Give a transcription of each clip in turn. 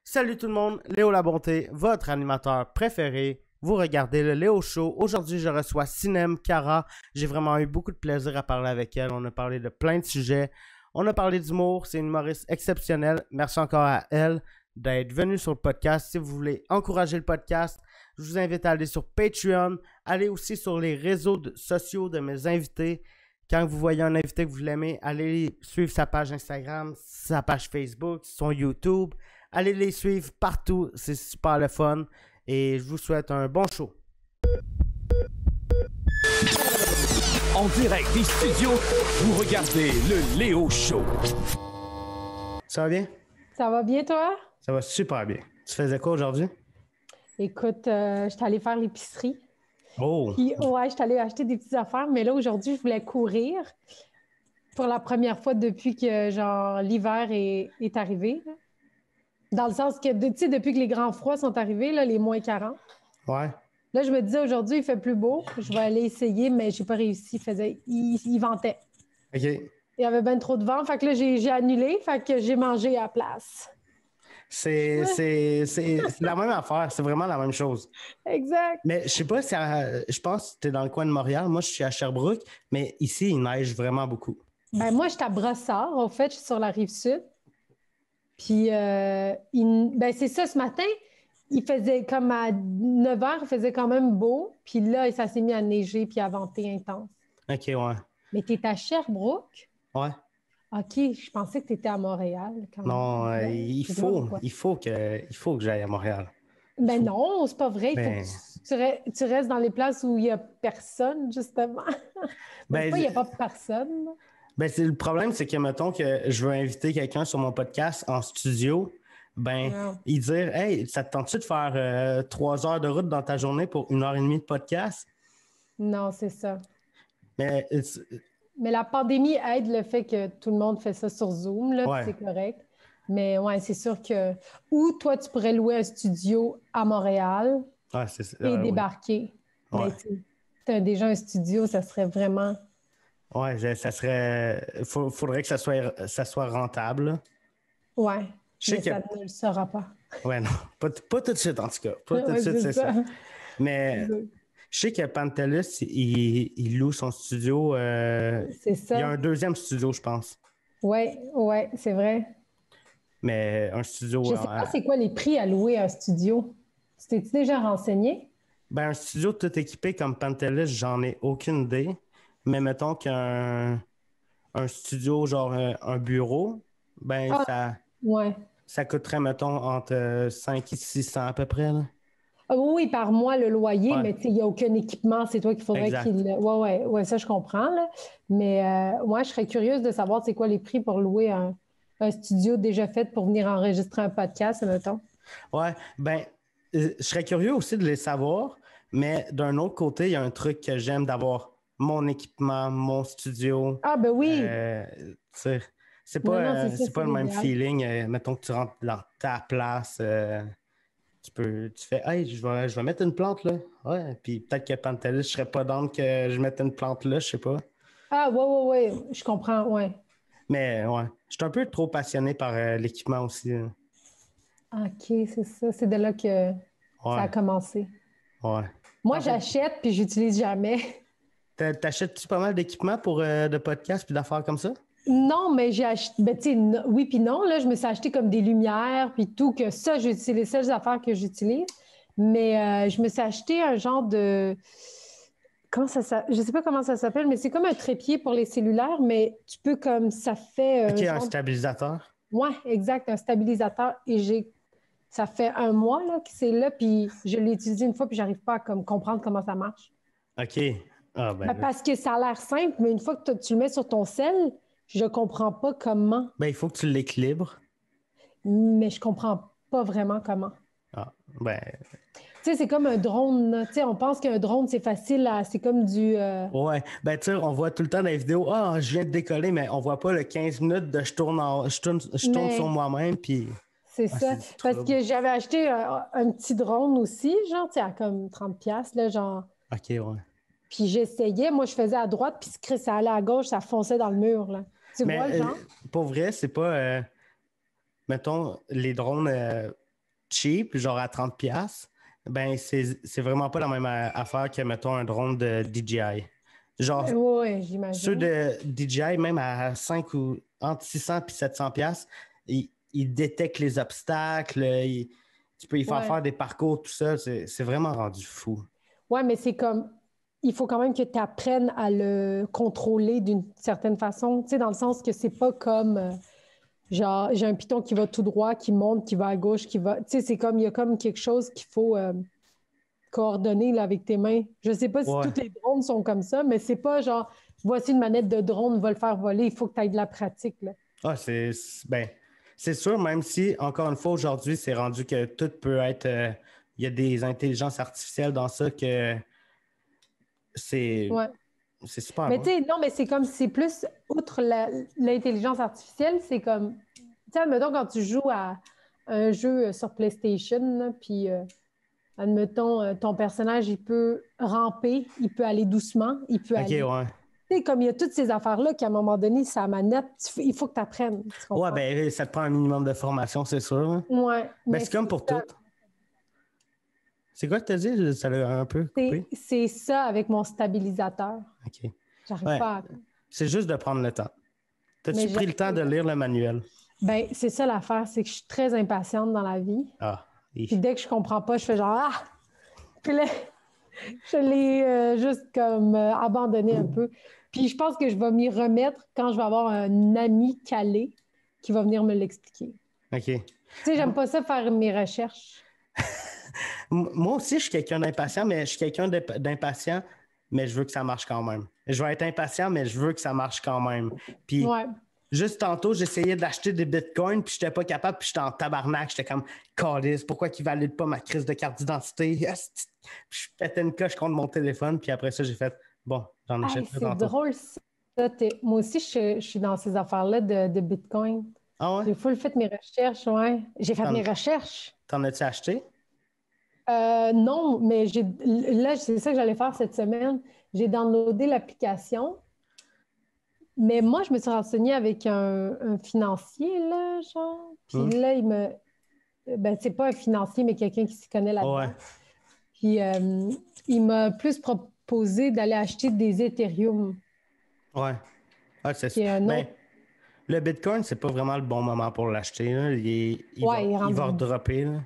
Salut tout le monde, Léo Labonté, votre animateur préféré. Vous regardez le Léo Show. Aujourd'hui, je reçois Sinem Cara. J'ai vraiment eu beaucoup de plaisir à parler avec elle. On a parlé de plein de sujets. On a parlé d'humour. C'est une humoriste exceptionnelle. Merci encore à elle d'être venue sur le podcast. Si vous voulez encourager le podcast, je vous invite à aller sur Patreon. Allez aussi sur les réseaux sociaux de mes invités. Quand vous voyez un invité que vous l'aimez, allez suivre sa page Instagram, sa page Facebook, son YouTube. Allez les suivre partout, c'est super le fun. Et je vous souhaite un bon show. En direct des studios, vous regardez le Léo Show. Ça va bien? Ça va bien, toi? Ça va super bien. Tu faisais quoi aujourd'hui? Écoute, j'étais allée faire l'épicerie. Oh! Puis, ouais, j'étais allée acheter des petites affaires, mais là, aujourd'hui, je voulais courir pour la première fois depuis que, genre, l'hiver est arrivé. Là. Dans le sens que, tu sais, depuis que les grands froids sont arrivés, là, les moins 40. Ouais. Là, je me disais, aujourd'hui, il fait plus beau. Je vais aller essayer, mais j'ai pas réussi. Il ventait. OK. Il y avait bien trop de vent. Fait que là, j'ai annulé. Fait que j'ai mangé à la place. C'est la même affaire. C'est vraiment la même chose. Exact. Mais je sais pas si... je pense que tu es dans le coin de Montréal. Moi, je suis à Sherbrooke. Mais ici, il neige vraiment beaucoup. Ben moi, je suis à Brossard. En fait, je suis sur la rive sud. Puis, ben c'est ça, ce matin, il faisait comme à 9 h, il faisait quand même beau. Puis là, ça s'est mis à neiger puis à venter intense. OK, ouais. Mais tu es à Sherbrooke? Ouais. OK, je pensais que tu étais à Montréal. Quand même. Non, il faut que j'aille à Montréal. Ben non, c'est pas vrai. Il Ben... faut que tu restes dans les places où il n'y a personne, justement. Ben, il n'y a pas personne. Ben, le problème, c'est que, mettons que je veux inviter quelqu'un sur mon podcast en studio, il dire, hey, ça te tente-tu de faire 3 heures de route dans ta journée pour 1 heure et demie de podcast? Non, c'est ça. Mais la pandémie aide le fait que tout le monde fait ça sur Zoom, là, ouais. C'est correct. Mais ouais, c'est sûr que... Ou toi, tu pourrais louer un studio à Montréal et débarquer. Ouais. Mais tu as déjà un studio, ça serait vraiment... Ouais, ça serait... Faudrait que ça soit rentable. Ouais, ça ne le sera pas. Ouais, non. Pas tout de suite, en tout cas. Pas tout de suite, c'est ça. Mais... Je sais que Pantelis, il loue son studio. C'est ça. Il y a un deuxième studio, je pense. Oui, c'est vrai. Mais un studio... Je ne sais pas c'est quoi les prix à louer un studio. Tu t'es déjà renseigné? Ben, un studio tout équipé comme Pantelis, j'en ai aucune idée. Mais mettons qu'un studio, genre un bureau, ça coûterait, mettons, entre 5 et 600 à peu près, là. Oui, par mois, le loyer, ouais. Mais il n'y a aucun équipement. C'est toi qu'il faudrait qu'il... Oui, ça, je comprends. Là. Mais moi, je serais curieuse de savoir c'est quoi les prix pour louer un studio déjà fait pour venir enregistrer un podcast, mettons. Oui, je serais curieux aussi de les savoir, mais d'un autre côté, il y a un truc que j'aime d'avoir mon équipement, mon studio. Ah, ben oui! C'est pas le même feeling. Mettons que tu rentres dans ta place... tu fais, hey, je vais mettre une plante là. Ouais, puis peut-être que Pantelis, je serais pas down que je mette une plante là, je sais pas. Ah, ouais, je comprends, ouais. Mais ouais, je suis un peu trop passionné par l'équipement aussi. Là. OK, c'est ça. C'est de là que ça a commencé. Ouais. Moi, j'achète puis j'utilise jamais. T'achètes-tu pas mal d'équipements pour de podcasts puis d'affaires comme ça? Non, mais j'ai acheté, oui puis non, là, je me suis acheté comme des lumières puis tout, que ça, c'est les seules affaires que j'utilise. Mais je me suis acheté un genre de, je sais pas comment ça s'appelle, mais c'est comme un trépied pour les cellulaires, mais tu peux comme, ça fait... OK, un stabilisateur? Oui, exact, un stabilisateur. Et ça fait 1 mois là, que c'est là, puis je l'ai utilisé une fois, puis j'arrive pas à comprendre comment ça marche. OK. Ah, parce que ça a l'air simple, mais une fois que tu le mets sur ton cell, je comprends pas comment. Il faut que tu l'équilibres. Mais je comprends pas vraiment comment. Ah, Tu sais, c'est comme un drone. Tu sais, on pense qu'un drone, c'est facile. C'est comme du... Ouais. Tu sais, on voit tout le temps dans les vidéos, je viens de décoller, mais on voit pas le 15 minutes de je tourne sur moi-même, puis... C'est ça. Parce que j'avais acheté un petit drone aussi, genre, tu sais, à comme 30$, là, genre... OK, ouais. Puis j'essayais, moi, je faisais à droite, puis ça allait à gauche, ça fonçait dans le mur, là. Tu vois, genre? Pour vrai, c'est pas... mettons, les drones cheap, genre à 30$, ben c'est vraiment pas la même affaire que, mettons, un drone de DJI. Genre, Ouais, ceux j'imagine. de DJI, même à 5 ou entre 600 et 700$, ils détectent les obstacles, tu peux y faire Ouais. des parcours, tout ça. C'est vraiment rendu fou. Ouais, mais c'est comme, il faut quand même que tu apprennes à le contrôler d'une certaine façon, tu sais, dans le sens que c'est pas comme, genre, j'ai un piton qui va tout droit, qui monte, qui va à gauche, qui va, tu sais, c'est comme, il y a comme quelque chose qu'il faut coordonner là, avec tes mains. Je sais pas si Ouais. toutes les drones sont comme ça, mais c'est pas genre, voici une manette de drone, va le faire voler, il faut que tu aies de la pratique, là. Ah, ben, c'est sûr, même si, encore une fois, aujourd'hui, c'est rendu que tout peut être. Il y a des intelligences artificielles dans ça que c'est Ouais. c'est super Mais tu bon. sais, non, mais c'est comme, c'est plus, outre l'intelligence artificielle, c'est comme, tu sais, admettons, quand tu joues à un jeu sur PlayStation, là, puis, admettons, ton personnage, il peut ramper, il peut aller doucement, il peut OK, aller. ouais. Tu sais, comme il y a toutes ces affaires-là qu'à un moment donné, sa manette, il faut que tu apprennes. Tu Ouais, comprends? ben, ça te prend un minimum de formation, c'est sûr, hein. Ouais, Ben, mais c'est comme c'est pour ça. tout. C'est quoi que tu as dit? Ça l'a un peu coupé? C'est ça avec mon stabilisateur. OK. J'arrive Ouais. pas à. C'est juste de prendre le temps. Mais T'as-tu pris le temps de lire le manuel? ben, c'est ça l'affaire, c'est que je suis très impatiente dans la vie. Ah, Puis dès que je comprends pas, je fais genre Ah! Puis là, je l'ai juste comme abandonné un peu. Puis je pense que je vais m'y remettre quand je vais avoir un ami calé qui va venir me l'expliquer. OK. Tu sais, j'aime pas ça faire mes recherches. Moi aussi, je suis quelqu'un d'impatient, mais je suis quelqu'un d'impatient, mais je veux que ça marche quand même. Je vais être impatient, mais je veux que ça marche quand même. Puis, Ouais. juste tantôt, j'essayais d'acheter des bitcoins, puis j'étais pas capable, puis j'étais en tabarnak. J'étais comme, Calisse, pourquoi qu'ils valident pas ma crise de carte d'identité? Asti. Puis je pétais une coche contre mon téléphone, puis après ça, j'ai fait, bon, j'en Hey, achète un c'est tantôt. drôle ça. Moi aussi, je suis dans ces affaires-là de Bitcoin. Ah ouais? J'ai full fait mes recherches, ouais. J'ai fait T'en, mes recherches. t'en as-tu acheté? Non, mais là, c'est ça que j'allais faire cette semaine. J'ai downloadé l'application, mais moi, je me suis renseignée avec un financier, là, genre. Puis Hmm? là, ben, c'est pas un financier, mais quelqu'un qui s'y connaît Ouais, là-dedans. Puis il m'a plus proposé d'aller acheter des Ethereum, ouais. Ah, qui est un ben, autre. le bitcoin, c'est pas vraiment le bon moment pour l'acheter, là. Ouais, il est Il va rendu. redropper, là.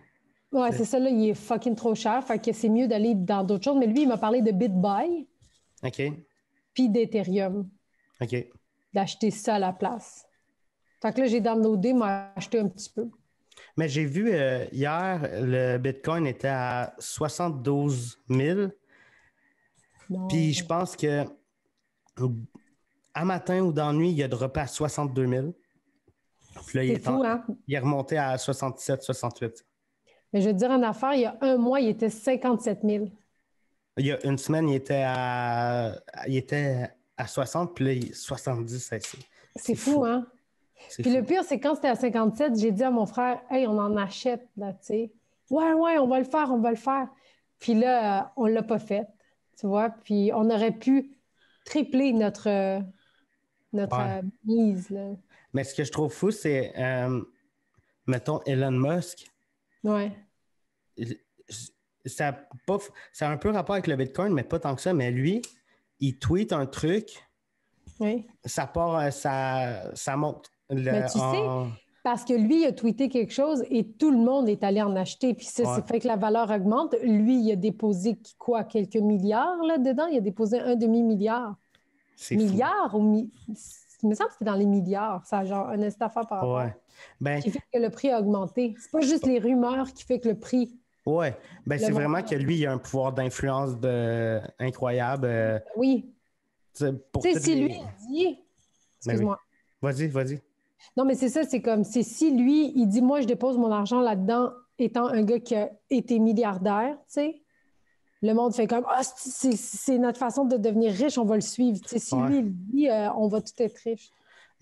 Ouais, C'est- c'est ça, là, il est fucking trop cher. Fait que c'est mieux d'aller dans d'autres choses. Mais lui, il m'a parlé de BitBuy OK, puis d'Ethereum, OK. d'acheter ça à la place. Fait que là, j'ai downloadé, m'a acheté un petit peu. Mais j'ai vu hier, le Bitcoin était à 72 000. Puis je Non. pense que à matin ou dans la nuit, il a droppé à 62 000. Puis là, C'est fou, hein? il est remonté à 67, 68. Mais je veux te dire une affaire, il y a un mois, il était 57 000. Il y a une semaine, il était à 60, puis là, 70, C'est c'est fou, fou. hein? C'est Puis le fou. pire, c'est quand c'était à 57, j'ai dit à mon frère, hey, on en achète, là, tu sais. Ouais, ouais, on va le faire, on va le faire. Puis là, on l'a pas fait, tu vois. Puis on aurait pu tripler notre Ouais. mise, là. Mais ce que je trouve fou, c'est, mettons, Elon Musk. Ouais, Ça a, pas, ça a un peu rapport avec le Bitcoin, mais pas tant que ça. Mais lui, il tweet un truc, oui. ça part, ça monte Mais tu sais, en. parce que lui, il a tweeté quelque chose et tout le monde est allé en acheter. Puis ça, Ouais, c'est fait que la valeur augmente. Lui, il a déposé quoi, quelques milliards là-dedans? Il a déposé un demi-milliard. c'est fou. Milliard ou il me semble que c'était dans les milliards. Ça a genre un affaire par Ouais. rapport. Ben, Qui fait que le prix a augmenté. C'est pas je- juste les rumeurs qui fait que le prix. ouais. Ben, Le c'est vraiment montant. que lui, il a un pouvoir d'influence incroyable. Oui. Pour Tu sais, toutes si lui les. dit. Ben oui. Excuse-moi. Vas-y, vas-y. Non, mais c'est ça, c'est comme, c'est si lui, il dit, moi, je dépose mon argent là-dedans, étant un gars qui a été milliardaire, tu sais, le monde fait comme, ah, c'est notre façon de devenir riche, on va le suivre. Tu sais, si Ouais. lui, il dit, on va tout être riche.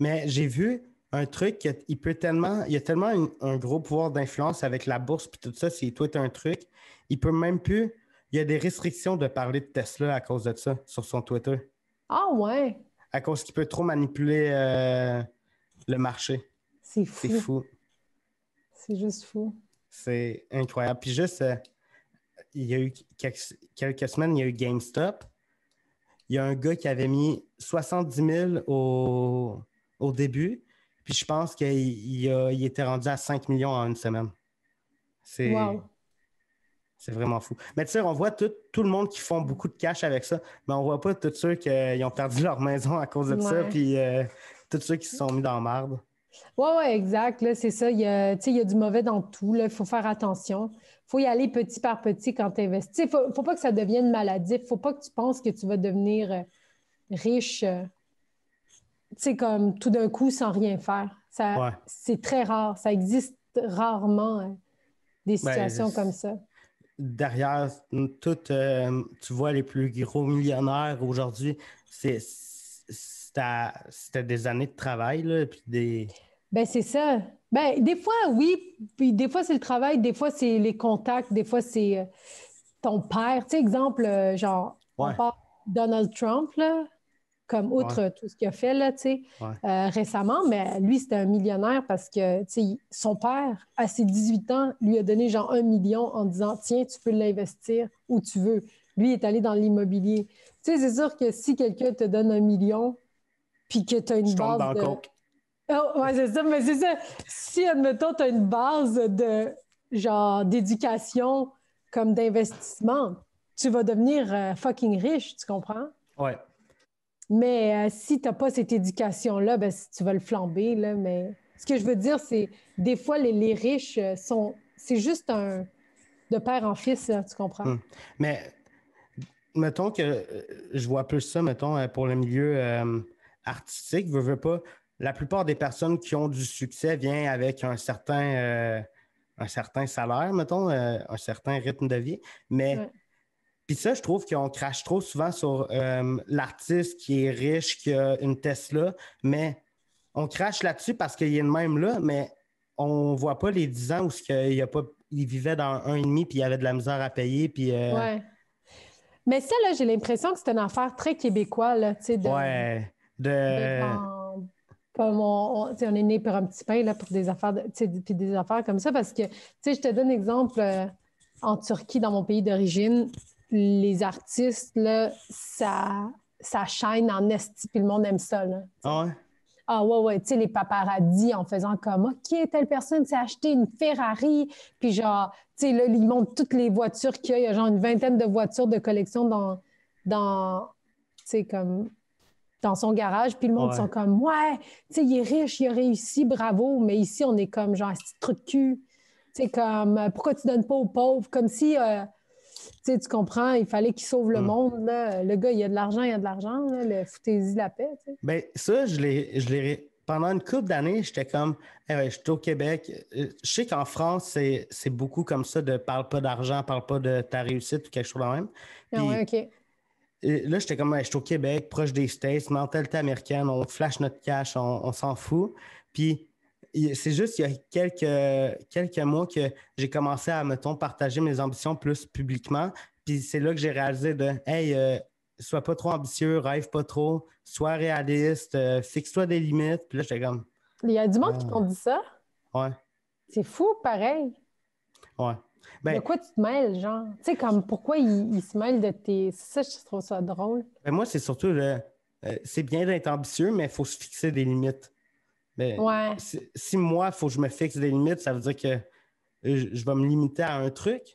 Mais j'ai vu un truc il peut tellement, il y a tellement un gros pouvoir d'influence avec la bourse puis tout ça, s'il tweet un truc, il peut même plus, il y a des restrictions de parler de Tesla à cause de ça sur son Twitter, Ah, ouais, à cause qu'il peut trop manipuler le marché. c'est C'est fou. fou. C'est juste fou. C'est incroyable. Puis juste, il y a eu quelques semaines, il y a eu GameStop. Il y a un gars qui avait mis 70 000 au début, puis je pense qu'il était rendu à 5 millions en une semaine. Wow. C'est vraiment fou. Mais tu sais, on voit tout le monde qui font beaucoup de cash avec ça, mais on voit pas tous ceux qui ont perdu leur maison à cause de ça, puis tous ceux qui se sont mis dans la marde. Oui, exact. Là, c'est ça. Il y a du mauvais dans tout. Il faut faire attention. Il faut y aller petit par petit quand tu investis. Il ne faut pas que ça devienne maladif. Il ne faut pas que tu penses que tu vas devenir riche comme tout d'un coup sans rien faire. C'est très rare. Ça existe rarement des situations comme ça. Derrière tout, tu vois les plus gros millionnaires aujourd'hui, c'était des années de travail, là, puis des... Ben c'est ça. Ben, des fois, oui, puis des fois, c'est le travail, des fois, c'est les contacts, des fois, c'est ton père. Tu sais, exemple, on parle de Donald Trump, là, comme outre tout ce qu'il a fait, là, tu sais, récemment, mais lui, c'était un millionnaire parce que, tu sais, son père, à ses 18 ans, lui a donné genre 1 million en disant « Tiens, tu peux l'investir où tu veux. » Lui, il est allé dans l'immobilier. Tu sais, c'est sûr que si quelqu'un te donne 1 million, puis que tu as une base de... Oh, ouais, c'est ça, mais c'est ça. Si, admettons, tu as une base de, genre, d'éducation comme d'investissement, tu vas devenir fucking riche, tu comprends? Ouais. Mais si tu n'as pas cette éducation-là, ben, tu vas le flamber, là. Mais ce que je veux dire, c'est des fois, les riches c'est juste de père en fils, là, tu comprends? Mais mettons que je vois plus ça, mettons, pour le milieu artistique, veux pas. La plupart des personnes qui ont du succès viennent avec un certain salaire, mettons, un certain rythme de vie. Mais puis ça, je trouve qu'on crache trop souvent sur l'artiste qui est riche, qui a une Tesla, mais on crache là-dessus parce qu'il est le même là, mais on voit pas les 10 ans où il vivait dans 1,5 puis il avait de la misère à payer. Puis, Ouais. Mais ça, là, j'ai l'impression que c'est une affaire très québécoise, là, tu sais, comme on est né pour un petit pain là, pour des affaires, puis des affaires comme ça, parce que, tu sais, je te donne un exemple, en Turquie, dans mon pays d'origine, les artistes, là, ça shine en esti, puis le monde aime ça, là. Ah ouais? Ah ouais, tu sais, les paparazzis en faisant comme « OK, telle personne s'est acheté une Ferrari », puis genre, tu sais, là, ils montrent toutes les voitures qu'il y a. Il y a genre une vingtaine de voitures de collection dans tu sais, comme dans son garage, puis le monde sont comme « Ouais, tu sais, il est riche, il a réussi, bravo », mais ici, on est comme genre « un petit trou de cul ». Tu sais, comme « Pourquoi tu donnes pas aux pauvres? » Comme si, tu sais, tu comprends, il fallait qu'il sauve le monde, là. Le gars, il a de l'argent, là, foutez-y la paix, tu sais. Bien, ça, je l'ai pendant une couple d'années, j'étais comme, je suis au Québec. Je sais qu'en France, c'est beaucoup comme ça de parle pas d'argent, parle pas de ta réussite ou quelque chose de même. Puis, OK. Là, j'étais comme, je suis au Québec, proche des States, mentalité américaine, on flash notre cash, on s'en fout. Puis, c'est juste, il y a quelques mois que j'ai commencé à, mettons, partager mes ambitions plus publiquement. Puis, c'est là que j'ai réalisé sois pas trop ambitieux, rêve pas trop, sois réaliste, fixe-toi des limites. Puis là, j'étais comme... Il y a du monde qui t'ont dit ça? Ouais. C'est fou, pareil. Ouais. Ben, de quoi tu te mêles, genre? Tu sais, comme pourquoi il se mêle de tes... Ça, je trouve ça drôle. Ben moi, c'est surtout c'est bien d'être ambitieux, mais il faut se fixer des limites. Mais si moi, il faut que je me fixe des limites, ça veut dire que je vais me limiter à un truc.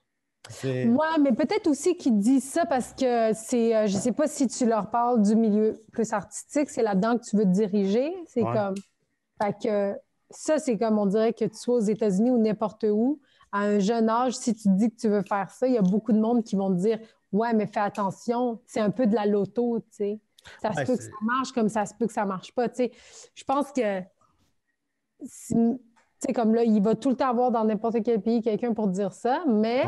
Ouais, mais peut-être aussi qu'ils disent ça parce que c'est, je sais pas si tu leur parles du milieu plus artistique, c'est là-dedans que tu veux te diriger. C'est comme, fait que ça, c'est comme on dirait que tu sois aux États-Unis ou n'importe où, à un jeune âge, si tu te dis que tu veux faire ça, il y a beaucoup de monde qui vont te dire, ouais, mais fais attention, c'est un peu de la loto, tu sais. Ça se peut que ça marche comme ça se peut que ça marche pas, tu sais. Je pense que, tu sais, comme là, il va tout le temps avoir dans n'importe quel pays quelqu'un pour te dire ça, mais...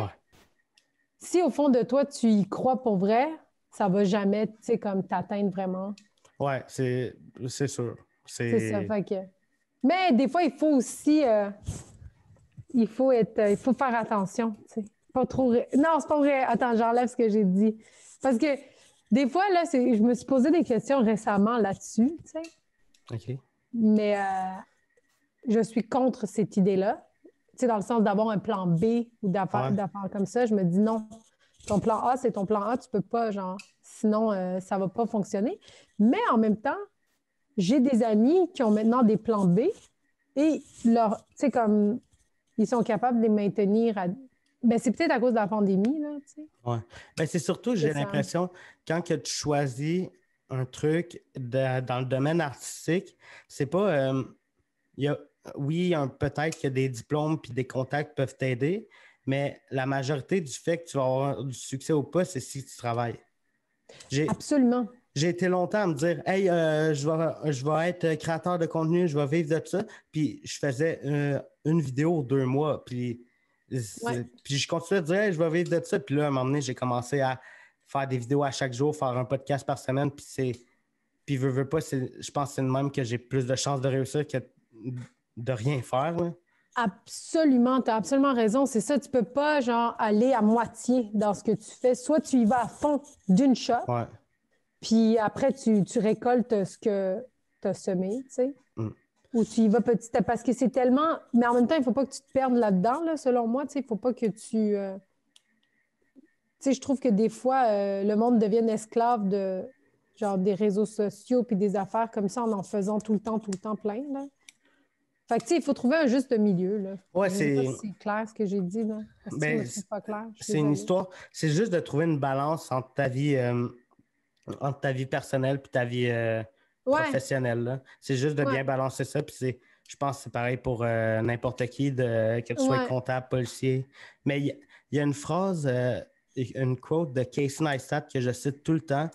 Si au fond de toi, tu y crois pour vrai, ça va jamais, tu sais, comme t'atteindre vraiment. Ouais, c'est sûr. C'est ça, fait que... Mais des fois, il faut aussi... il faut faire attention, tu sais. Pas trop... Non, c'est pas vrai. Attends, j'enlève ce que j'ai dit. Parce que des fois, là, je me suis posé des questions récemment là-dessus, tu sais. OK. Mais je suis contre cette idée-là. sais, dans le sens d'avoir un plan B ou d'affaires comme ça, je me dis non. Ton plan A, c'est ton plan A, tu peux pas, genre, sinon, ça va pas fonctionner. Mais en même temps, j'ai des amis qui ont maintenant des plans B et leur, tu sais, comme, ils sont capables de les maintenir à... Ben, c'est peut-être à cause de la pandémie, là, tu sais. Ouais. Ben, c'est surtout, j'ai l'impression, quand que tu choisis un truc dans le domaine artistique, c'est pas... oui, peut-être que des diplômes puis des contacts peuvent t'aider, mais la majorité du fait que tu vas avoir du succès ou pas, c'est si tu travailles. Absolument. J'ai été longtemps à me dire, hey, je vais être créateur de contenu, je vais vivre de ça. Puis je faisais une vidéo 2 mois. Puis je continuais de dire, hey, je vais vivre de ça. Puis là, à un moment donné, j'ai commencé à faire des vidéos à chaque jour, faire un podcast par semaine. Puis veux pas, je pense que c'est de même que j'ai plus de chances de réussir que de rien faire. Là. Absolument, tu as absolument raison. C'est ça, tu peux pas, genre, aller à moitié dans ce que tu fais. Soit tu y vas à fond d'une shot. Ouais. Puis après, tu récoltes ce que tu as semé, tu sais. Ou tu y vas petit à petit. Parce que c'est tellement... Mais en même temps, il ne faut pas que tu te perdes là-dedans, là, selon moi. Tu sais, il ne faut pas que tu... Tu sais, je trouve que des fois, le monde devienne esclave de, genre, des réseaux sociaux puis des affaires comme ça en faisant tout le temps plein, là. Fait que, tu sais, il faut trouver un juste milieu, là. Ouais, je sais pas si c'est clair ce que j'ai dit, là. Parce que je me trouve pas clair. C'est une histoire... C'est juste de trouver une balance entre ta vie personnelle et ta vie professionnelle. Là. C'est juste de bien balancer ça. Puis je pense que c'est pareil pour n'importe qui, que tu sois comptable, policier. Mais il y a une phrase, une quote de Casey Neistat que je cite tout le temps.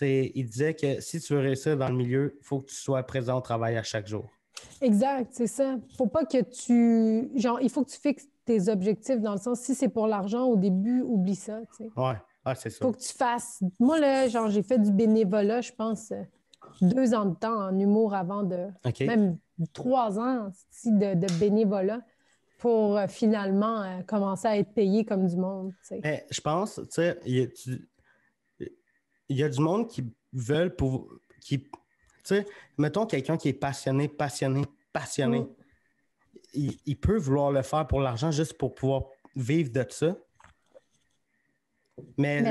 Il disait que si tu veux réussir dans le milieu, il faut que tu sois présent au travail à chaque jour. Exact, c'est ça. Faut pas que tu... Genre, il faut que tu fixes tes objectifs dans le sens, si c'est pour l'argent, au début, oublie ça, tu sais. Ouais. Ah, c'est ça. Faut que tu fasses... Moi, là, genre, j'ai fait du bénévolat, je pense, 2 ans de temps en humour avant de... Même 3 ans de bénévolat pour finalement commencer à être payé comme du monde, tu sais. Mais je pense, tu sais, il y a du monde qui veulent pour... Tu sais, mettons quelqu'un qui est passionné, il peut vouloir le faire pour l'argent juste pour pouvoir vivre de ça. Mais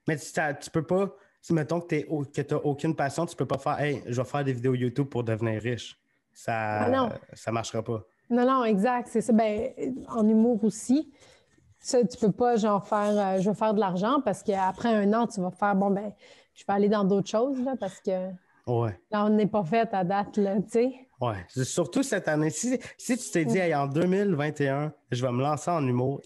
tu peux pas, si mettons que tu n'as aucune passion, tu peux pas faire, hey, je vais faire des vidéos YouTube pour devenir riche. Ça marchera pas. Non, exact, c'est ça. Ben, en humour aussi, ça, tu peux pas genre faire, je vais faire de l'argent parce qu'après 1 an, tu vas faire, bon, ben, je vais aller dans d'autres choses, là, parce que là, on n'est pas fait à date, là, tu sais. Ouais, surtout cette année. Si tu t'es dit, hey, en 2021, je vais me lancer en humour,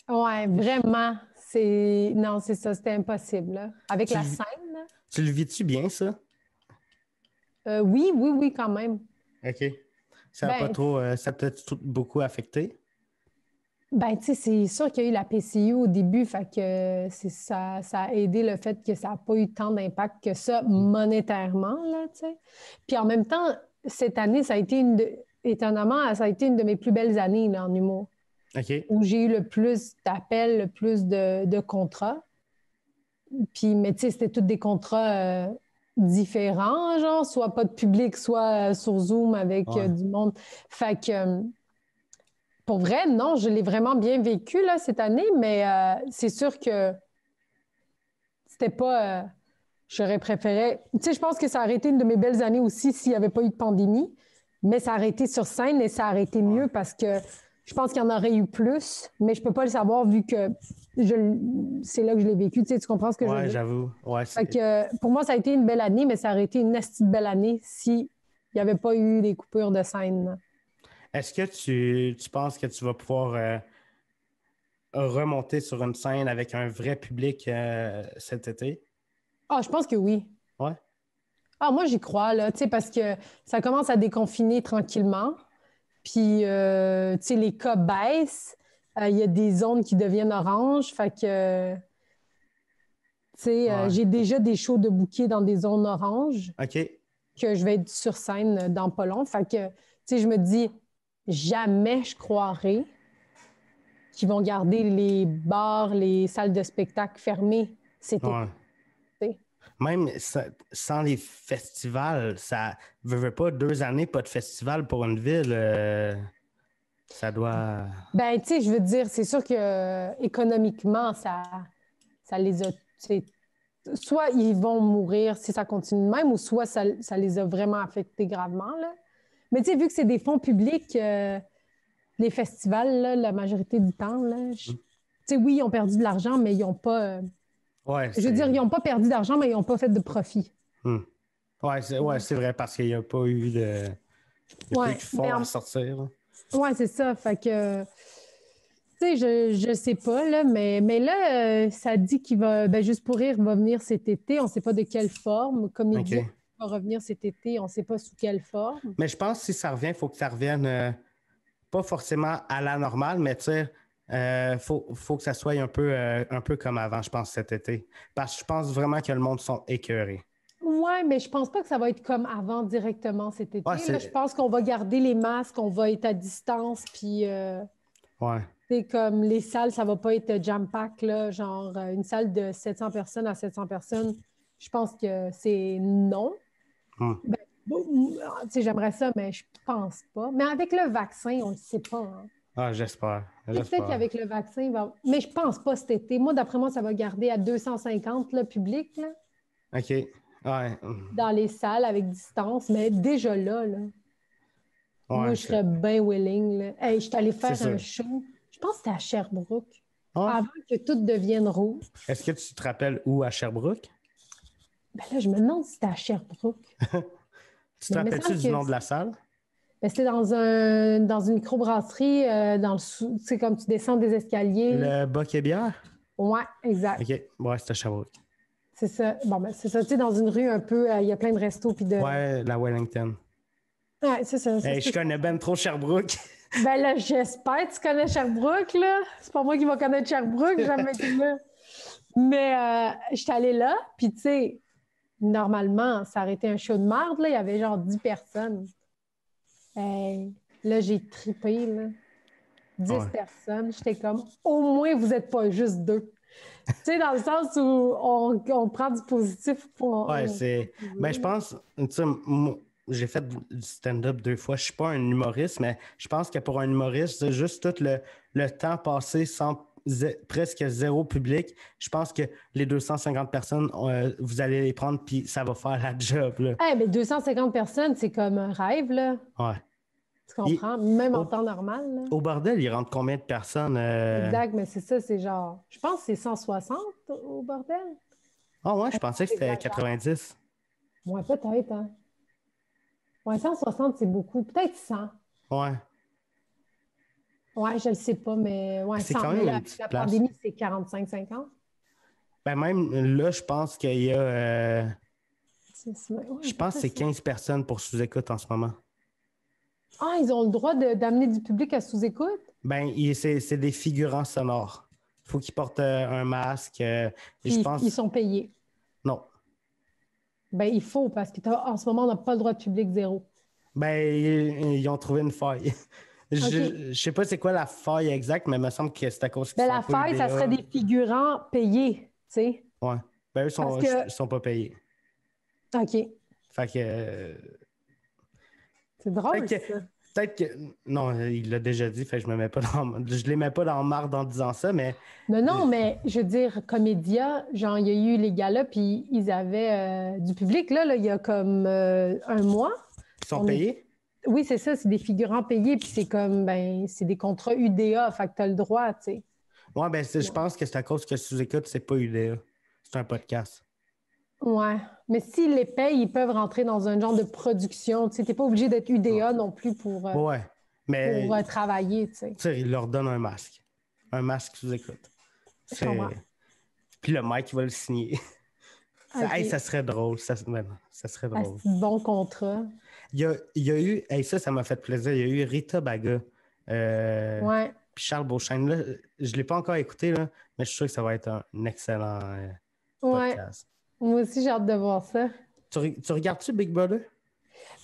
Ouais, vraiment. Non, c'est ça, c'était impossible, là. Avec la scène, là. Tu le vis-tu bien, ça? Oui, quand même. OK. Ça t'a beaucoup affecté? Ben, tu sais, c'est sûr qu'il y a eu la PCU au début, fait que ça a aidé le fait que ça n'a pas eu tant d'impact que ça monétairement, là, tu sais. Puis en même temps, cette année, étonnamment, ça a été une de mes plus belles années, là, en humour. OK. Où j'ai eu le plus d'appels, le plus de contrats. Puis, mais tu sais, c'était tous des contrats différents, genre, soit pas de public, soit sur Zoom avec du monde. Fait que, pour vrai, non, je l'ai vraiment bien vécu, là, cette année, mais c'est sûr que c'était pas... j'aurais préféré... Tu sais, je pense que ça aurait été une de mes belles années aussi s'il n'y avait pas eu de pandémie, mais ça aurait été sur scène et ça aurait été mieux parce que je pense qu'il y en aurait eu plus, mais je peux pas le savoir vu que c'est là que je l'ai vécu. Tu sais, tu comprends ce que je veux dire? Ouais, j'avoue. Ouais, fait que, pour moi, ça a été une belle année, mais ça aurait été une nasty belle année s'il n'y avait pas eu des coupures de scène. Est-ce que tu penses que tu vas pouvoir remonter sur une scène avec un vrai public cet été? Ah, je pense que oui. Ouais? Ah, moi, j'y crois, là, tu sais, parce que ça commence à déconfiner tranquillement. Puis, tu sais, les cas baissent. Il y a des zones qui deviennent oranges. Fait que, tu sais, j'ai déjà des shows de bouquets dans des zones oranges. OK. Que je vais être sur scène dans pas long. Fait que, tu sais, je me dis, jamais je croirais qu'ils vont garder les bars, les salles de spectacle fermées cet été. Même sans les festivals, ça veut pas 2 années, pas de festival pour une ville. Ça doit... Ben, tu sais, je veux dire, c'est sûr que économiquement, ça les a... Soit ils vont mourir si ça continue de même, ou soit ça les a vraiment affectés gravement, là. Mais tu sais, vu que c'est des fonds publics, les festivals, là, la majorité du temps, là, tu sais, oui, ils ont perdu de l'argent, mais ils n'ont pas... Ouais, je veux dire, ils n'ont pas perdu d'argent, mais ils n'ont pas fait de profit. Ouais, c'est vrai, parce qu'il n'y a pas eu de... Il n'y a pas eu de fonds à sortir. Là. Ouais, c'est ça. Fait que... Tu sais, je sais pas, là, mais là, ça dit qu'il va... Ben, Juste pour rire, va venir cet été. On ne sait pas de quelle forme. Comédien va revenir cet été. On ne sait pas sous quelle forme. Mais je pense que si ça revient, il faut que ça revienne pas forcément à la normale, mais tu sais, faut que ça soit un peu comme avant, je pense, cet été. Parce que je pense vraiment que le monde sont écœurés. Oui, mais je pense pas que ça va être comme avant directement cet été. Ouais, là, je pense qu'on va garder les masques, on va être à distance, puis... Ouais. C'est comme les salles, ça va pas être jam-pack, là, genre une salle de 700 personnes à 700 personnes. Je pense que c'est non. Ben, tu sais, j'aimerais ça, mais je pense pas. Mais avec le vaccin, on le sait pas. Hein. Ah, j'espère. Peut-être qu'avec le vaccin, il va... Mais je pense pas cet été. Moi, d'après moi, ça va garder à 250 le public, là, OK. Ouais. dans les salles avec distance. Mais déjà là, moi, je serais bien willing. Là. Hey, je suis allée faire un show. Je pense que c'était à Sherbrooke. Ah. Avant que tout devienne rouge. Est-ce que tu te rappelles où à Sherbrooke? Ben là, je me demande si c'était à Sherbrooke. Tu te rappelles-tu du nom de la salle? Ben, c'était dans une microbrasserie, dans le sous. Tu sais, comme tu descends des escaliers. Le Boc et Bière? Ouais, exact. OK. Ouais, c'était à Sherbrooke. C'est ça. Bon, ben, c'est ça. Tu sais, dans une rue un peu, il y a plein de restos. Puis de... Ouais, la Wellington. Ouais, c'est ça. Hey, je connais ben trop Sherbrooke. Ben là, j'espère que tu connais Sherbrooke, là. C'est pas moi qui va connaître Sherbrooke, jamais été là. Mais j'étais allée là, puis tu sais, normalement, ça aurait été un show de marde, là. Il y avait genre 10 personnes. Hey, là, j'ai trippé, là. 10 personnes. J'étais comme, au moins, vous n'êtes pas juste deux. Tu sais, dans le sens où on prend du positif pour... Ouais, c'est... Ben, je pense, tu sais, j'ai fait du stand-up 2 fois. Je suis pas un humoriste, mais je pense que pour un humoriste, c'est juste tout le temps passé sans presque zéro public. Je pense que les 250 personnes, vous allez les prendre, puis ça va faire la job. Là. Hey, mais 250 personnes, c'est comme un rêve, là. Ouais. Tu comprends? Même en temps normal. Là. Au bordel, il rentre combien de personnes? Exact, mais c'est ça, c'est genre... Je pense que c'est 160 au bordel. Ah ouais, je pensais que c'était 90. Ouais, peut-être, hein. Ouais, 160, c'est beaucoup. Peut-être 100. Ouais. Ouais, je le sais pas, mais... Ouais, c'est 100. quand même mais une petite la place. pandémie, c'est 45-50. Ben même là, je pense qu'il y a... Ouais, je pense que c'est 15 personnes pour sous-écoute en ce moment. Ah, ils ont le droit d'amener du public à sous-écoute? Ben, c'est des figurants sonores. Il faut qu'ils portent un masque. Je pense... Ils sont payés. Non. Ben, il faut, parce qu'en ce moment, on n'a pas le droit de public zéro. Ben, ils ont trouvé une faille. Je sais pas c'est quoi la faille exacte, mais il me semble que c'est à cause qu'ils ben, la faille, ça serait des figurants payés, tu sais. Ouais. Ben, eux sont pas payés. OK. Fait que... c'est drôle, ça. Peut-être que... Non, il l'a déjà dit, fait que je les mets pas dans marde en disant ça, mais... Non, mais je veux dire, Comédia, genre, il y a eu les gars-là, puis ils avaient du public, là, il y a comme un mois. Ils sont payés? Oui, c'est ça, c'est des figurants payés, puis c'est comme, ben, c'est des contrats UDA, fait que t'as le droit, tu sais. Ouais, ben, je pense que c'est à cause que sous-écoute, c'est pas UDA. C'est un podcast. Ouais, mais s'ils les payent, ils peuvent rentrer dans un genre de production. Tu sais, t'es pas obligé d'être UDA non plus pour travailler, tu sais. Tu sais, ils leur donnent un masque. Un masque sous-écoute. Puis le mec, il va le signer. Okay. Ça serait drôle. Ça serait drôle. C'est un bon contrat. Il y a eu... ça m'a fait plaisir. Il y a eu Rita Baga. Ouais. Puis Charles Beauchesne. Là, je ne l'ai pas encore écouté, là, mais je suis sûr que ça va être un excellent podcast. Moi aussi, j'ai hâte de voir ça. Tu regardes-tu Big Brother?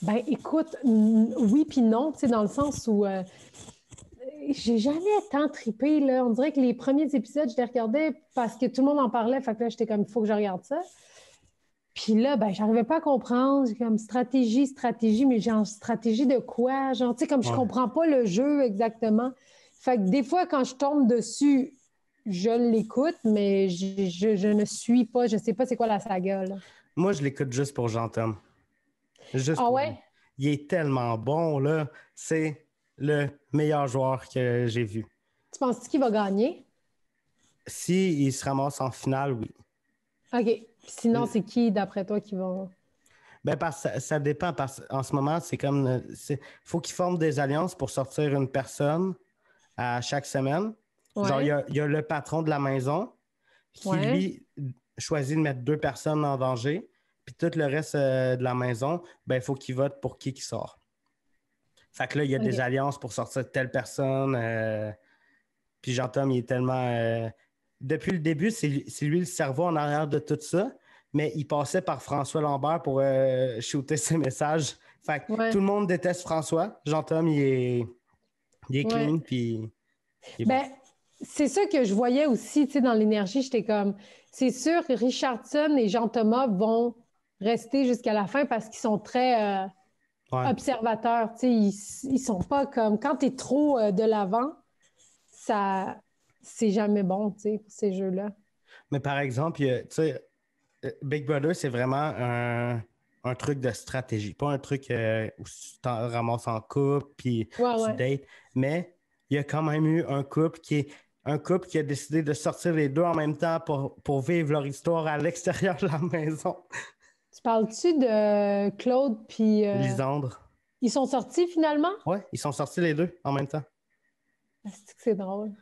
Ben, écoute, oui puis non, tu sais, dans le sens où j'ai jamais tant trippé, là. On dirait que les premiers épisodes, je les regardais parce que tout le monde en parlait, fait que là, j'étais comme, il faut que je regarde ça. Puis là, ben, j'arrivais pas à comprendre. J'ai comme stratégie, mais genre, stratégie de quoi? Genre, tu sais, comme je comprends pas le jeu exactement. Fait que des fois, quand je tombe dessus, je l'écoute, mais je ne suis pas, je sais pas c'est quoi la saga, là. Moi, je l'écoute juste pour Jean-Tom. Juste Ah pour lui. ouais? Il est tellement bon, là. C'est le meilleur joueur que j'ai vu. Tu penses qu'il va gagner? Si il se ramasse en finale, oui. OK. Puis sinon, Euh, c'est qui, d'après toi, qui va... Ben, ça dépend. Parce en ce moment, c'est comme. Faut qu'ils forment des alliances pour sortir une personne à chaque semaine. Genre, Ouais, il y a le patron de la maison qui, ouais, lui, choisit de mettre 2 personnes en danger. Puis tout le reste de la maison, ben, il faut qu'il vote pour qui sort. Fait que là, il y a des OK. alliances pour sortir telle personne. Puis Jean-Tom, il est tellement. Depuis le début, c'est lui le cerveau en arrière de tout ça. Mais il passait par François Lambert pour shooter ses messages. Fait que tout Ouais, le monde déteste François. Jean-Tom, il est ouais. clean, puis il est bon. Ben, c'est ça que je voyais aussi, tu sais, dans l'énergie. J'étais comme, c'est sûr que Richardson et Jean-Thomas vont rester jusqu'à la fin parce qu'ils sont très Ouais. observateurs. Tu sais, ils sont pas comme, quand tu es trop de l'avant, ça, c'est jamais bon, tu sais, pour ces jeux-là. Mais par exemple, tu sais, Big Brother, c'est vraiment un truc de stratégie. Pas un truc où tu t'en ramasses en couple, puis Ouais, tu ouais. dates. Mais il y a quand même eu un couple qui a décidé de sortir les deux en même temps pour vivre leur histoire à l'extérieur de la maison. Tu parles-tu de Claude, puis Lisandre. ils sont sortis finalement? Ouais, ils sont sortis les deux en même temps. Ah, c'est que c'est drôle.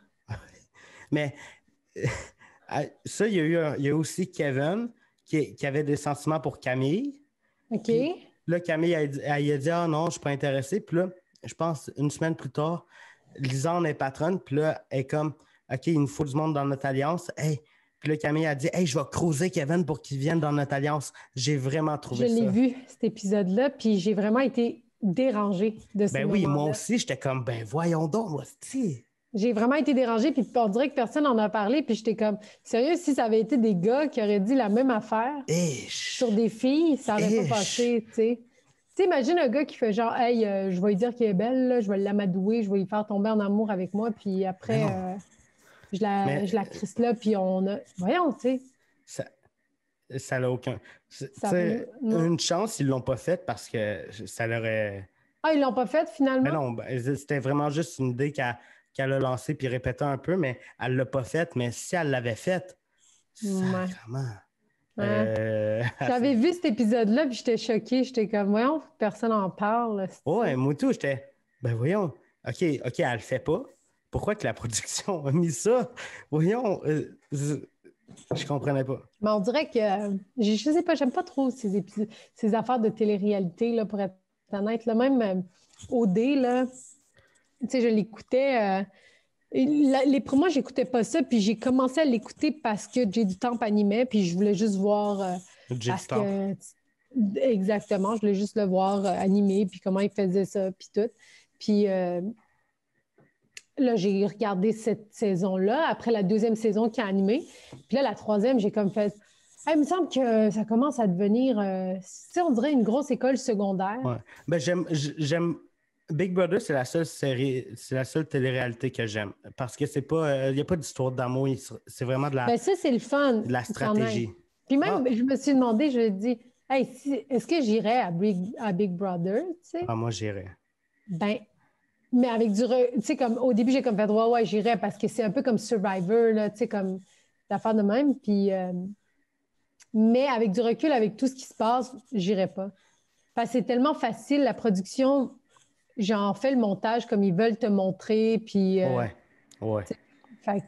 Mais ça, il y a aussi Kevin qui avait des sentiments pour Camille. OK. Puis là, Camille, elle a dit ah non, je suis pas intéressée. Puis là, je pense une semaine plus tard, Lisandre est patronne. Puis là, elle est comme OK, il nous faut du monde dans notre alliance. Hey. Puis là, Camille a dit hey, je vais creuser Kevin pour qu'il vienne dans notre alliance. J'ai vraiment Je trouvé l'ai ça. vu, cet épisode-là, puis j'ai vraiment été dérangée de ces Ben oui, moi moments-là. aussi, j'étais comme ben voyons donc, moi, J'ai vraiment été dérangée, puis on dirait que personne n'en a parlé, puis j'étais comme, sérieux, si ça avait été des gars qui auraient dit la même affaire Ish. sur des filles, ça n'aurait pas Ish. passé, tu sais. Tu sais, imagine un gars qui fait genre, hey, je vais lui dire qu'elle est belle, là, je vais l'amadouer, je vais lui faire tomber en amour avec moi, puis Mais après, non. je Mais la crisse là, puis on a. Voyons, tu sais. ça, ça n'a aucun. Tu Ça... sais, Non. une chance, ils l'ont pas fait parce que ça leur aurait. Ah, ils l'ont pas fait Mais finalement? non, c'était vraiment juste une idée qu'elle a lancée puis répétée un peu, mais elle l'a pas faite. Mais si elle l'avait faite, Ouais. sacrément. Hein? Elle J'avais fait- vu cet épisode-là, puis j'étais choquée. J'étais comme, voyons, personne n'en parle. Ouais, moi tout, j'étais. Ben voyons. OK, elle le fait pas. Pourquoi que la production a mis ça? Voyons. Je comprenais pas. Mais on dirait que, je sais pas, j'aime pas trop ces épisodes, ces affaires de télé-réalité, là, pour être honnête. Là, même OD, là, tu sais, je l'écoutais. Moi, j'écoutais pas ça, puis j'ai commencé à l'écouter parce que j'ai du temps animé, puis je voulais juste voir, J'ai du parce temps. que, exactement, je voulais juste le voir animé, puis comment il faisait ça, puis tout. Puis là, j'ai regardé cette saison-là, après la deuxième saison qui a animé. Puis là, la troisième, j'ai comme fait. Ah, il me semble que ça commence à devenir, tu sais, on dirait une grosse école secondaire. Ouais. Ben, j'aime. Big Brother, c'est la seule série, c'est la seule télé-réalité que j'aime. Parce que c'est pas. Il n'y a pas d'histoire d'amour, c'est vraiment Ben ça, c'est le fun. de la Quand même. stratégie. Puis même, Ah, je me suis demandé, je me dis, hey, est-ce que j'irais à Big Brother, tu sais? moi j'irais. Ben, mais avec tu sais, comme au début, j'ai comme fait, ouais, j'irais parce que c'est un peu comme Survivor, là, tu sais, comme l'affaire de même. Puis, mais avec du recul, avec tout ce qui se passe, j'irais pas. Parce que c'est tellement facile, la production, j'en fais le montage comme ils veulent te montrer, puis Ouais. Ouais. fait que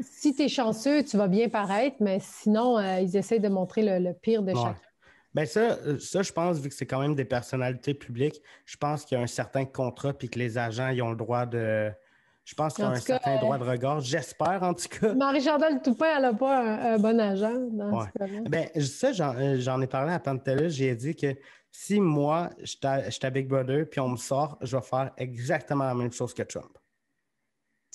si tu es chanceux, tu vas bien paraître, mais sinon, ils essayent de montrer le pire de Ouais. chacun. Ben ça, je pense, vu que c'est quand même des personnalités publiques, je pense qu'il y a un certain contrat puis que les agents, ils ont le droit de. Je pense qu'ils ont En un tout cas, certain droit de regard. J'espère, en tout cas. Marie-Chantal Toupin, elle n'a pas un bon agent dans Ouais. ce cas-là. Ben, ça, j'en ai parlé à Pantella. J'ai dit que si moi, j'étais à Big Brother puis on me sort, je vais faire exactement la même chose que Trump.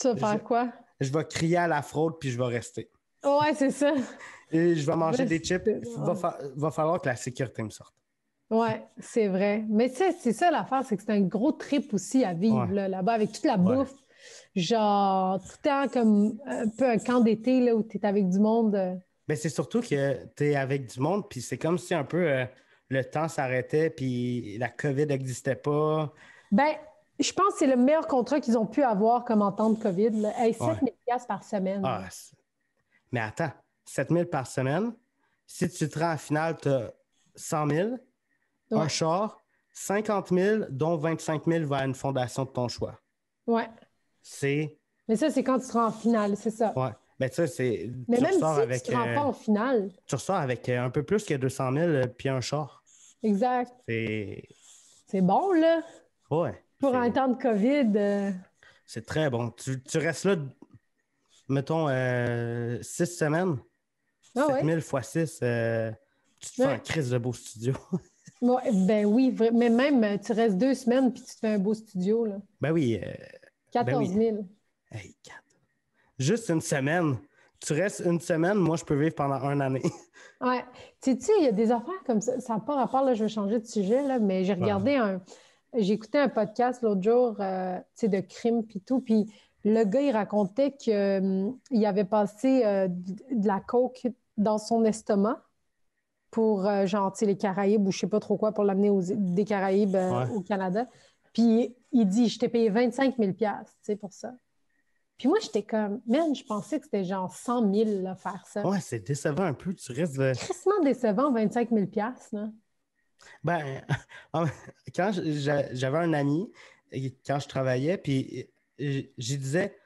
Tu vas Je, faire quoi? je vais crier à la fraude puis je vais rester. Ouais, c'est ça. Et je vais manger des chips. Ouais. Va falloir que la sécurité me sorte. Ouais, c'est vrai. Mais c'est ça l'affaire, c'est que c'est un gros trip aussi à vivre Ouais. là-bas, avec toute la Ouais. bouffe. Genre, tout le temps comme un peu un camp d'été là, où tu es avec du monde. Ben, c'est surtout que tu es avec du monde, puis c'est comme si un peu le temps s'arrêtait, puis la COVID n'existait pas. Ben, je pense que c'est le meilleur contrat qu'ils ont pu avoir comme en temps de COVID. Là. Hey, Ouais. 7 000 $ par semaine. Ah, mais attends, 7 000 par semaine. Si tu te rends en finale, tu as 100 000, un Ouais. char, 50 000, dont 25 000 va à une fondation de ton choix. Ouais. C'est. Mais ça, c'est quand tu seras en finale, c'est ça. Ouais. Ben, tu sais, c'est. Mais Tu même ressors si avec, tu ne te rends pas en finale. tu ressors avec un peu plus que 200 000 puis un char. Exact. C'est. C'est bon, là. Ouais. Pour un temps de COVID. C'est très bon. Tu restes là, mettons, 6 semaines. Ah 7 ouais? 000 fois 6, tu te fais Ouais. un crise de beau studio. Ouais, ben oui, mais même, tu restes 2 semaines puis tu te fais un beau studio, là. Ben oui. 14 000. Hey, 4. Juste une semaine. Tu restes une semaine, moi, je peux vivre pendant une année. Ouais. Tu sais, il y a des affaires comme ça. Ça n'a pas rapport, là, je vais changer de sujet, là, mais j'ai écouté un podcast l'autre jour, tu sais, de crime puis tout, puis le gars, il racontait qu'il avait passé de la coke dans son estomac pour, genre, tu sais, les Caraïbes ou je sais pas trop quoi, pour l'amener des Caraïbes Ouais. au Canada. Puis il dit, je t'ai payé 25 000 $, tu sais, pour ça. Puis moi, j'étais comme, man, je pensais que c'était genre 100 000 là, faire ça. Ouais, c'est décevant un peu. Tu restes. Crissement décevant, 25 000 $, là. Ben, quand j'avais un ami, quand je travaillais, puis j'y disais,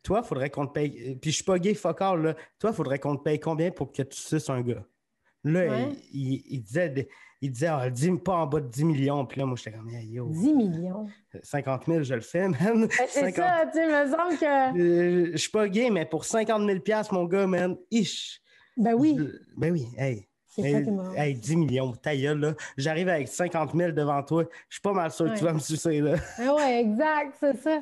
toi, il faudrait qu'on te paye. Puis je suis pas gay, fuck all, là. Toi, il faudrait qu'on te paye combien pour que tu suces un gars? Là, Ouais. il disait ah, pas en bas de 10 millions. Puis là, moi, j'étais comme, hey, yo, 10 millions. 50 000, je le fais, man. Ben, c'est 50 ça, tu sais, il me semble que. Je suis pas gay, mais pour 50 000 mon gars, man, Ben oui, Ben oui, hey. c'est Hey, fucking marrant. hey, 10 millions, ta gueule, là. J'arrive avec 50 000 devant toi. Je suis pas mal sûr que tu Ouais. vas me sucer, là. Ah ouais, exact, c'est ça.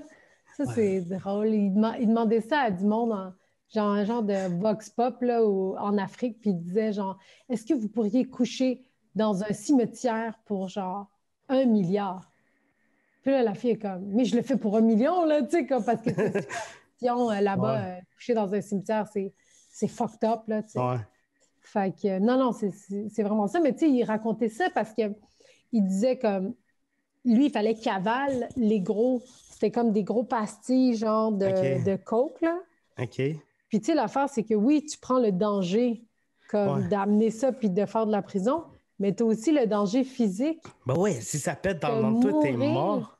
Ça, Ouais. c'est drôle. Il demandait ça à du monde, genre un genre de vox pop là, en Afrique, puis il disait genre, est-ce que vous pourriez coucher dans un cimetière pour genre 1 milliard? Puis là, la fille est comme, mais je le fais pour 1 million, là, tu sais, comme parce que c'est superstition, là-bas, Ouais. coucher dans un cimetière, c'est fucked up, là, tu sais. Ouais. Fait que, non, c'est vraiment ça. Mais tu sais, il racontait ça parce que il disait comme, lui, il fallait qu'il avale les gros, c'était comme des gros pastilles, genre Ok. de coke, là. OK. Puis tu sais, l'affaire, c'est que oui, tu prends le danger comme Ouais. d'amener ça puis de faire de la prison, mais tu as aussi le danger physique Ben ouais, si ça pète dans de le nom de toi, t'es mourir. mort.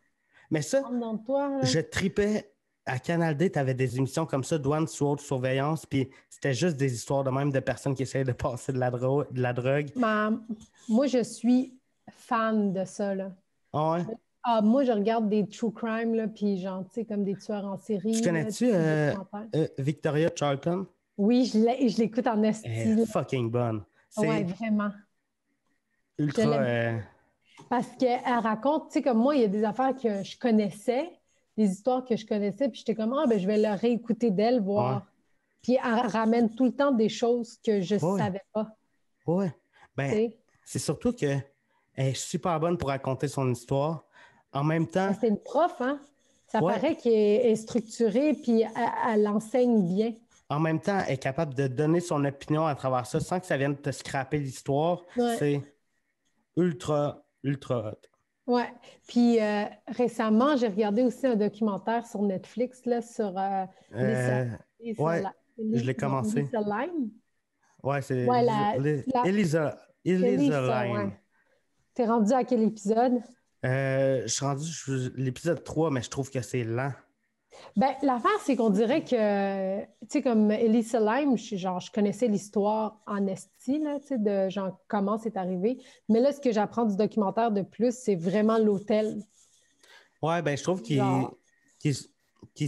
Mais ça, dans toi, là. je tripais à Canal D, t'avais des émissions comme ça, douane sous haute surveillance, puis c'était juste des histoires de même de personnes qui essayaient de passer de la drogue. Moi, je suis fan de ça, là. Ah ouais? Ah, moi, je regarde des true crime, là, puis genre, tu sais, comme des tueurs en série. Tu là, connais-tu des documentaires. Victoria Charlton? Oui, je l'écoute en esti. Elle là. est fucking bonne. C'est Ouais, vraiment. Je ultra... l'aime. Parce qu'elle raconte, tu sais, comme moi, il y a des affaires que je connaissais, des histoires que je connaissais, puis j'étais comme, ah, ben, je vais le réécouter d'elle, voir. Ouais. Puis elle ramène tout le temps des choses que je Ouais. savais pas, Ouais. tu Ben, sais. c'est surtout qu'elle est super bonne pour raconter son histoire. En même temps, C'est une prof, hein? Ça Ouais. paraît qu'elle est structurée, puis elle enseigne bien. en même temps, elle est capable de donner son opinion à travers ça sans que ça vienne te scraper l'histoire. Ouais. C'est ultra, ultra hot. Ouais. Puis récemment, j'ai regardé aussi un documentaire sur Netflix, là, sur Lisa ouais, je l'ai commencé. Lisa Line. Ouais, c'est Ouais, Elisa Lisa, Line. ouais. T'es rendu à quel épisode? Je suis rendu l'épisode 3, mais je trouve que c'est lent. Ben, l'affaire, c'est qu'on dirait que, tu sais, comme Elisa Lam, je connaissais l'histoire en esti, là, tu sais, de genre comment c'est arrivé. Mais là, ce que j'apprends du documentaire de plus, c'est vraiment l'hôtel. Ouais, ben je trouve Genre. qu'il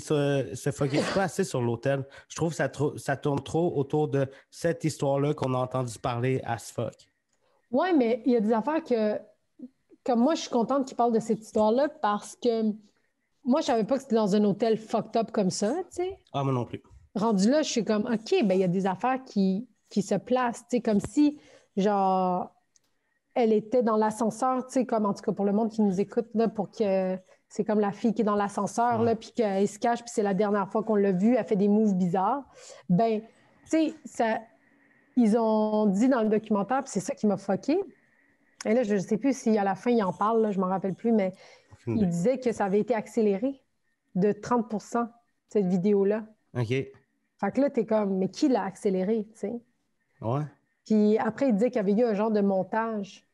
se focus pas assez sur l'hôtel. Je trouve que ça tourne trop autour de cette histoire-là qu'on a entendu parler as fuck. Ouais, mais il y a des affaires que, comme moi, je suis contente qu'il parle de cette histoire-là parce que moi, je savais pas que c'était dans un hôtel fucked up comme ça, tu sais. Ah, moi non plus. Rendu là, je suis comme, OK, ben il y a des affaires qui qui se place, tu sais, comme si, genre, elle était dans l'ascenseur, tu sais, comme en tout cas pour le monde qui nous écoute, là, pour que c'est comme la fille qui est dans l'ascenseur, là, puis qu'elle se cache, puis c'est la dernière fois qu'on l'a vue, elle fait des moves bizarres. Ben, tu sais, ils ont dit dans le documentaire, puis c'est ça qui m'a fucké. Et là, je ne sais plus si à la fin, il en parle, là, je ne m'en rappelle plus, mais il disait que ça avait été accéléré de 30%, cette vidéo-là. OK. Fait que là, t'es comme, mais qui l'a accéléré, tu sais? Ouais. Puis après, il disait qu'il y avait eu un genre de montage.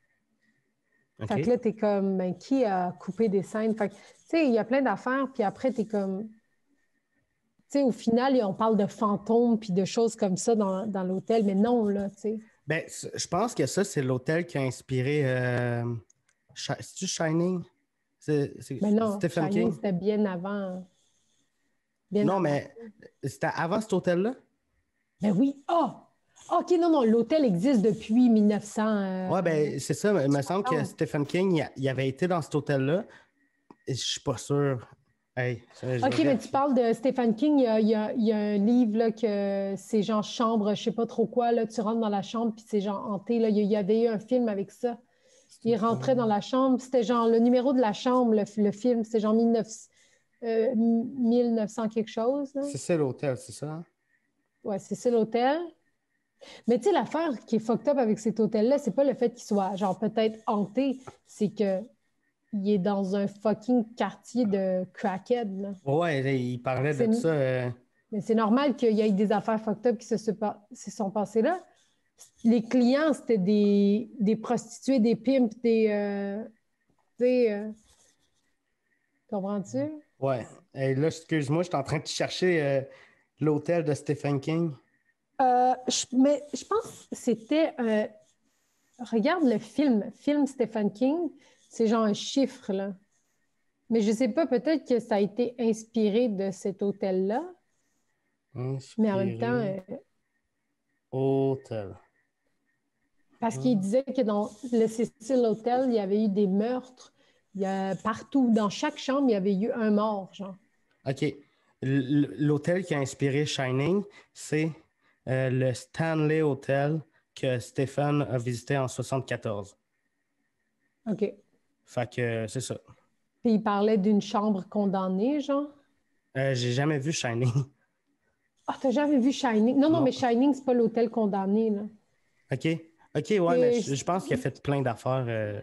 OK. Fait que là, t'es comme, ben, qui a coupé des scènes? Fait que, tu sais, il y a plein d'affaires, puis après, t'es comme... Tu sais, au final, on parle de fantômes puis de choses comme ça dans l'hôtel, mais non, là, tu sais. Ben, je pense que ça, c'est l'hôtel qui a inspiré... C'est-tu Shining? C'est Mais non, Stephen Shining, King? c'était bien avant. Bien Non, avant. mais c'était avant cet hôtel-là? Ben oui. Ah! OK, non, l'hôtel existe depuis 1900. Ouais, ben, c'est ça. Il me semble que Stephen King, il avait été dans cet hôtel-là. Et je suis pas sûr. Hey, OK, mais tu parles de Stephen King. Il y a un livre là, que c'est genre chambre, je sais pas trop quoi. Là, tu rentres dans la chambre, puis c'est genre hanté. Là. Il y avait eu un film avec ça. Il rentrait dans la chambre. C'était genre le numéro de la chambre, le film. C'était genre 1900 quelque chose. Là. C'est ça l'hôtel, c'est ça? Hein? Ouais, c'est ça l'hôtel. Mais tu sais, l'affaire qui est fucked up avec cet hôtel-là, c'est pas le fait qu'il soit genre peut-être hanté, c'est que il est dans un fucking quartier de crackhead. Là. Ouais, il parlait de ça. Mais c'est normal qu'il y ait des affaires fucked up qui se sont passées là. Les clients, c'était des prostituées, des pimps, tu sais, comprends-tu? Ouais. Et là, excuse-moi, je suis en train de chercher l'hôtel de Stephen King. Mais je pense que c'était... regarde le film Stephen King, c'est genre un chiffre, là. Mais je sais pas, peut-être que ça a été inspiré de cet hôtel-là. Mais en même temps, hôtel. parce qu'il disait que dans le Cecil Hotel, il y avait eu des meurtres. Partout, dans chaque chambre, il y avait eu un mort, genre. OK. L'hôtel qui a inspiré Shining, c'est le Stanley Hotel que Stephen a visité en 74. OK. Fait que c'est ça. Puis il parlait d'une chambre condamnée, genre. J'ai jamais vu Shining. Ah, t'as jamais vu Shining? Non, mais Shining, c'est pas l'hôtel condamné, là. OK. OK, ouais, mais je pense qu'il a fait plein d'affaires,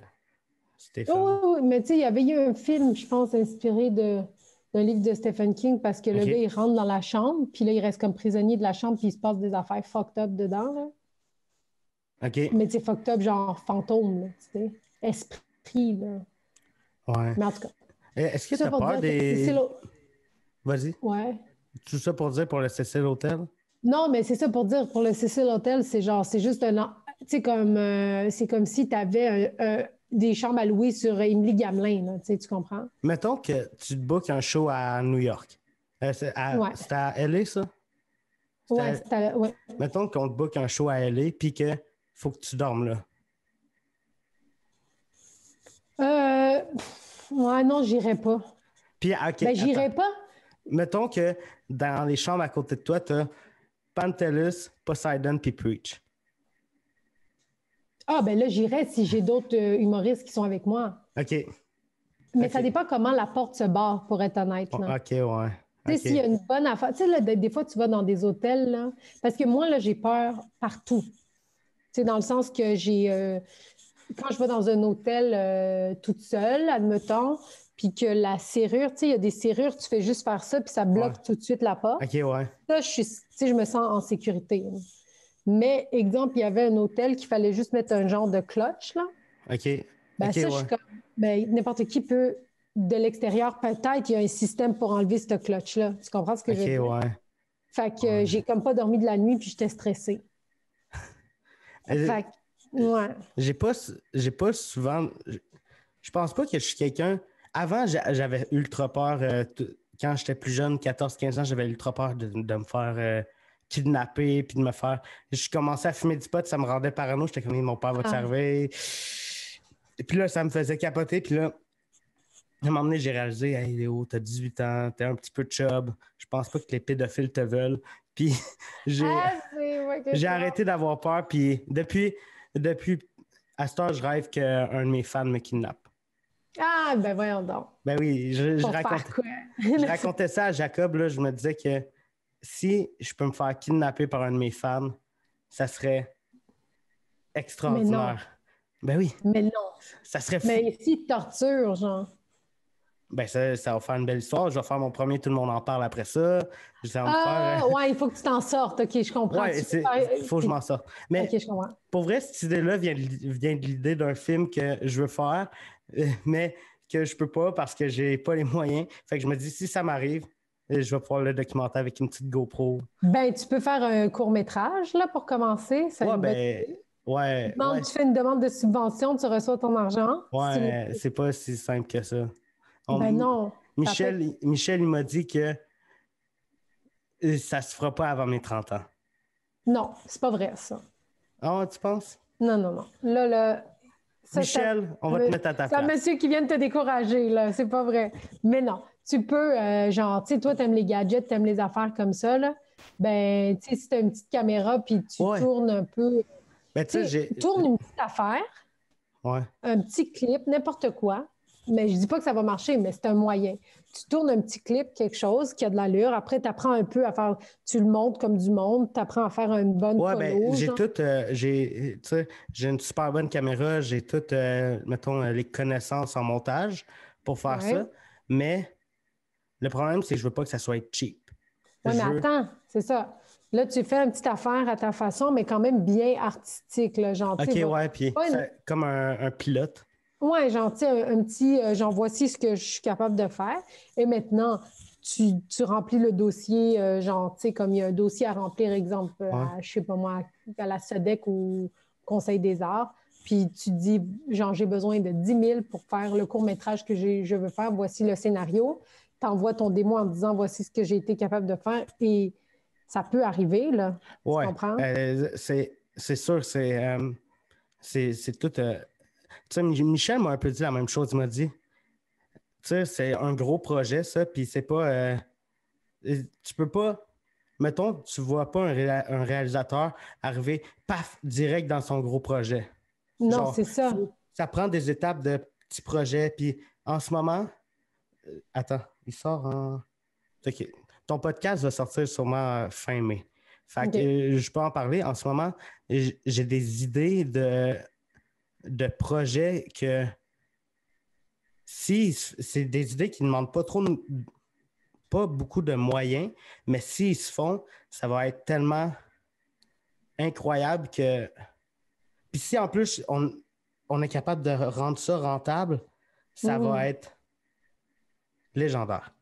Stéphane. Oh, oui, mais tu sais, il y avait eu un film, je pense, inspiré d'un livre de Stephen King parce que le gars, il rentre dans la chambre, puis là, il reste comme prisonnier de la chambre, puis il se passe des affaires fucked up dedans, là. OK. Mais tu sais, fucked up, genre fantôme, là, tu sais. Esprit, là. Ouais. Mais en tout cas. Est-ce que t'as peur des... Vas-y. Ouais. Tout ça pour dire pour le Cecil Hotel? Non, mais c'est ça pour dire, pour le Cecil Hotel, c'est genre, c'est juste un... Tu sais, comme... c'est comme si tu avais des chambres à louer sur Émilie Gamelin, là, tu comprends? Mettons que tu te bookes un show à New York. C'est à LA, ça? Ouais, c'était... Ouais. Mettons qu'on te book un show à LA, puis que faut que tu dormes là. Ouais, non, j'irais pas. Puis, OK, ben, j'irais pas. Mettons que dans les chambres à côté de toi, tu as Pantelis, Poseidon, puis Preach. Ah, ben là, j'irais si j'ai d'autres humoristes qui sont avec moi. OK. Mais ça dépend comment la porte se barre, pour être honnête. Là. OK, ouais. Tu sais, s'il y a une bonne affaire... Tu sais, là, des fois, tu vas dans des hôtels, là, parce que moi, là, j'ai peur partout. Tu sais, dans le sens que j'ai... quand je vais dans un hôtel toute seule, admettons, puis que la serrure, tu sais, il y a des serrures, tu fais juste faire ça, puis ça bloque tout de suite la porte. OK, ouais. Ça, je me sens en sécurité. Mais, exemple, il y avait un hôtel qu'il fallait juste mettre un genre de clutch, là. OK. Ben, okay, ça, je suis comme... Ben, n'importe qui peut, de l'extérieur, peut-être, il y a un système pour enlever ce clutch-là. Tu comprends ce que je veux dire? Ouais. Fait que j'ai comme pas dormi de la nuit, puis j'étais stressée. Fait que, ouais. J'ai pas souvent... Je pense pas que je suis quelqu'un... Avant, j'avais ultra peur. Quand j'étais plus jeune, 14-15 ans, j'avais ultra peur de me faire kidnapper puis de me faire... Je commençais à fumer du pot, ça me rendait parano. J'étais comme, mon père va te servir. Et puis là, ça me faisait capoter. Puis là, À un moment donné, j'ai réalisé, hey Léo, t'as 18 ans, t'es un petit peu chub, je pense pas que les pédophiles te veulent. Puis Ah, c'est moi que j'ai ça. arrêté d'avoir peur. Puis depuis à ce temps, je rêve qu'un de mes fans me kidnappe. Ah, ben voyons donc. Ben oui, je Pour faire racontais, quoi? je racontais ça à Jacob, là, je me disais que si je peux me faire kidnapper par un de mes fans, ça serait Mais non, extraordinaire. Ben oui, mais non. ça serait fou. Mais ici, torture, genre. Ben ça va faire une belle histoire. Je vais faire mon premier Tout le monde en parle après ça. Je vais me Ah, faire. ouais, il faut que tu t'en sortes. OK, je comprends. Ouais, il faut que je m'en sorte. Mais OK, je comprends. pour vrai, cette idée-là vient de l'idée d'un film que je veux faire, mais que je peux pas parce que j'ai pas les moyens. Fait que je me dis, si ça m'arrive, je vais pouvoir le documenter avec une petite GoPro. Ben, tu peux faire un court-métrage, là, pour commencer. C'est Ouais, une bonne idée. ouais, Tu fais une demande de subvention, tu reçois ton argent. ouais, c'est pas si simple que ça. Ben non. Michel, il m'a dit que ça se fera pas avant mes 30 ans. Non, c'est pas vrai, ça. Ah, ouais, tu penses? Non, non, non. Là, Michel, on va te mettre à ta c'est un place. monsieur qui vient de te décourager, là. C'est pas vrai. Mais non, tu peux, genre, tu sais, toi, t'aimes les gadgets, t'aimes les affaires comme ça, là. Ben, tu sais, si t'as une petite caméra, puis tu Ouais. tournes un peu, Ben, tu sais, j'ai. tourne une petite affaire, Ouais. un petit clip, n'importe quoi. Mais je dis pas que ça va marcher, mais c'est un moyen. Tu tournes un petit clip, quelque chose qui a de l'allure. Après, tu apprends un peu à faire, tu le montes comme du monde, tu apprends à faire une bonne Ouais, colo. ben, genre. tu sais, j'ai une super bonne caméra, j'ai toutes, mettons, les connaissances en montage pour faire Ouais. ça. Mais le problème, c'est que je veux pas que ça soit cheap. Oui, mais attends, c'est ça. Là, tu fais une petite affaire à ta façon, mais quand même bien artistique, là, genre. OK, ouais, puis pas une- comme un pilote. Ouais, genre, tu sais, un petit, genre, voici ce que je suis capable de faire. Et maintenant, tu remplis le dossier, genre, tu sais, comme il y a un dossier à remplir, exemple, à, je sais pas moi, à la SEDEC ou Conseil des arts. Puis tu dis, genre, j'ai besoin de 10 000 pour faire le court-métrage que je veux faire. Voici le scénario. Tu envoies ton démo en disant, voici ce que j'ai été capable de faire. Et ça peut arriver, là. Ouais. Tu comprends? C'est sûr, c'est tout. Tu sais, Michel m'a un peu dit la même chose. Il m'a dit, tu sais, c'est un gros projet, ça, puis c'est pas. Tu peux pas. Mettons, tu vois pas un réalisateur arriver, paf, direct dans son gros projet. Non, Genre, c'est ça. ça prend des étapes de petits projets. Puis en ce moment, attends, il sort en. OK. Ton podcast va sortir sûrement fin mai. Fait que OK. je peux en parler. En ce moment, j'ai des idées de projets que si c'est des idées qui ne demandent pas beaucoup de moyens, mais s'ils se font, ça va être tellement incroyable que. Puis si en plus on est capable de rendre ça rentable, ça va être légendaire.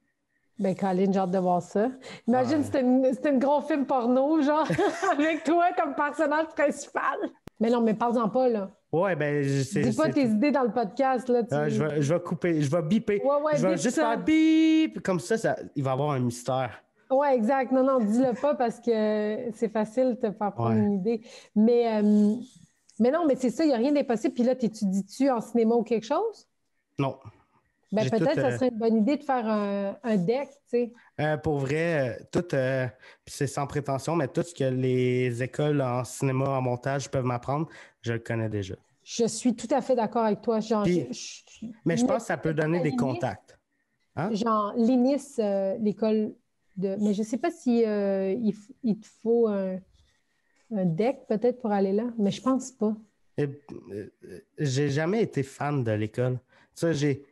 Ben, Colin, j'ai hâte de voir ça. Imagine, c'était une gros film porno, genre, avec toi comme personnage principal. Mais non, mais parle-en pas, là. Ouais, ben, Dis pas tes idées dans le podcast, là. je vais couper, je vais biper. Ouais, Je vais bip juste ça. faire bip, comme ça, il va y avoir un mystère. Ouais, exact. Non, non, dis-le pas parce que c'est facile de te faire prendre Ouais. une idée. Mais non, mais c'est ça, il n'y a rien d'impossible. Puis là, t'étudies-tu en cinéma ou quelque chose? Non. Ben, J'ai peut-être tout, ça serait une bonne idée de faire un deck, tu sais. pour vrai, puis c'est sans prétention, mais tout ce que les écoles en cinéma, en montage peuvent m'apprendre, je le connais déjà. Je suis tout à fait d'accord avec toi. Genre, Mais je pense que ça peut donner des l'INIS, contacts. Hein? genre, l'INIS, l'école de. Mais je ne sais pas si il te faut un deck peut-être pour aller là, mais je pense pas. J'ai jamais été fan de l'école. Ça, j'ai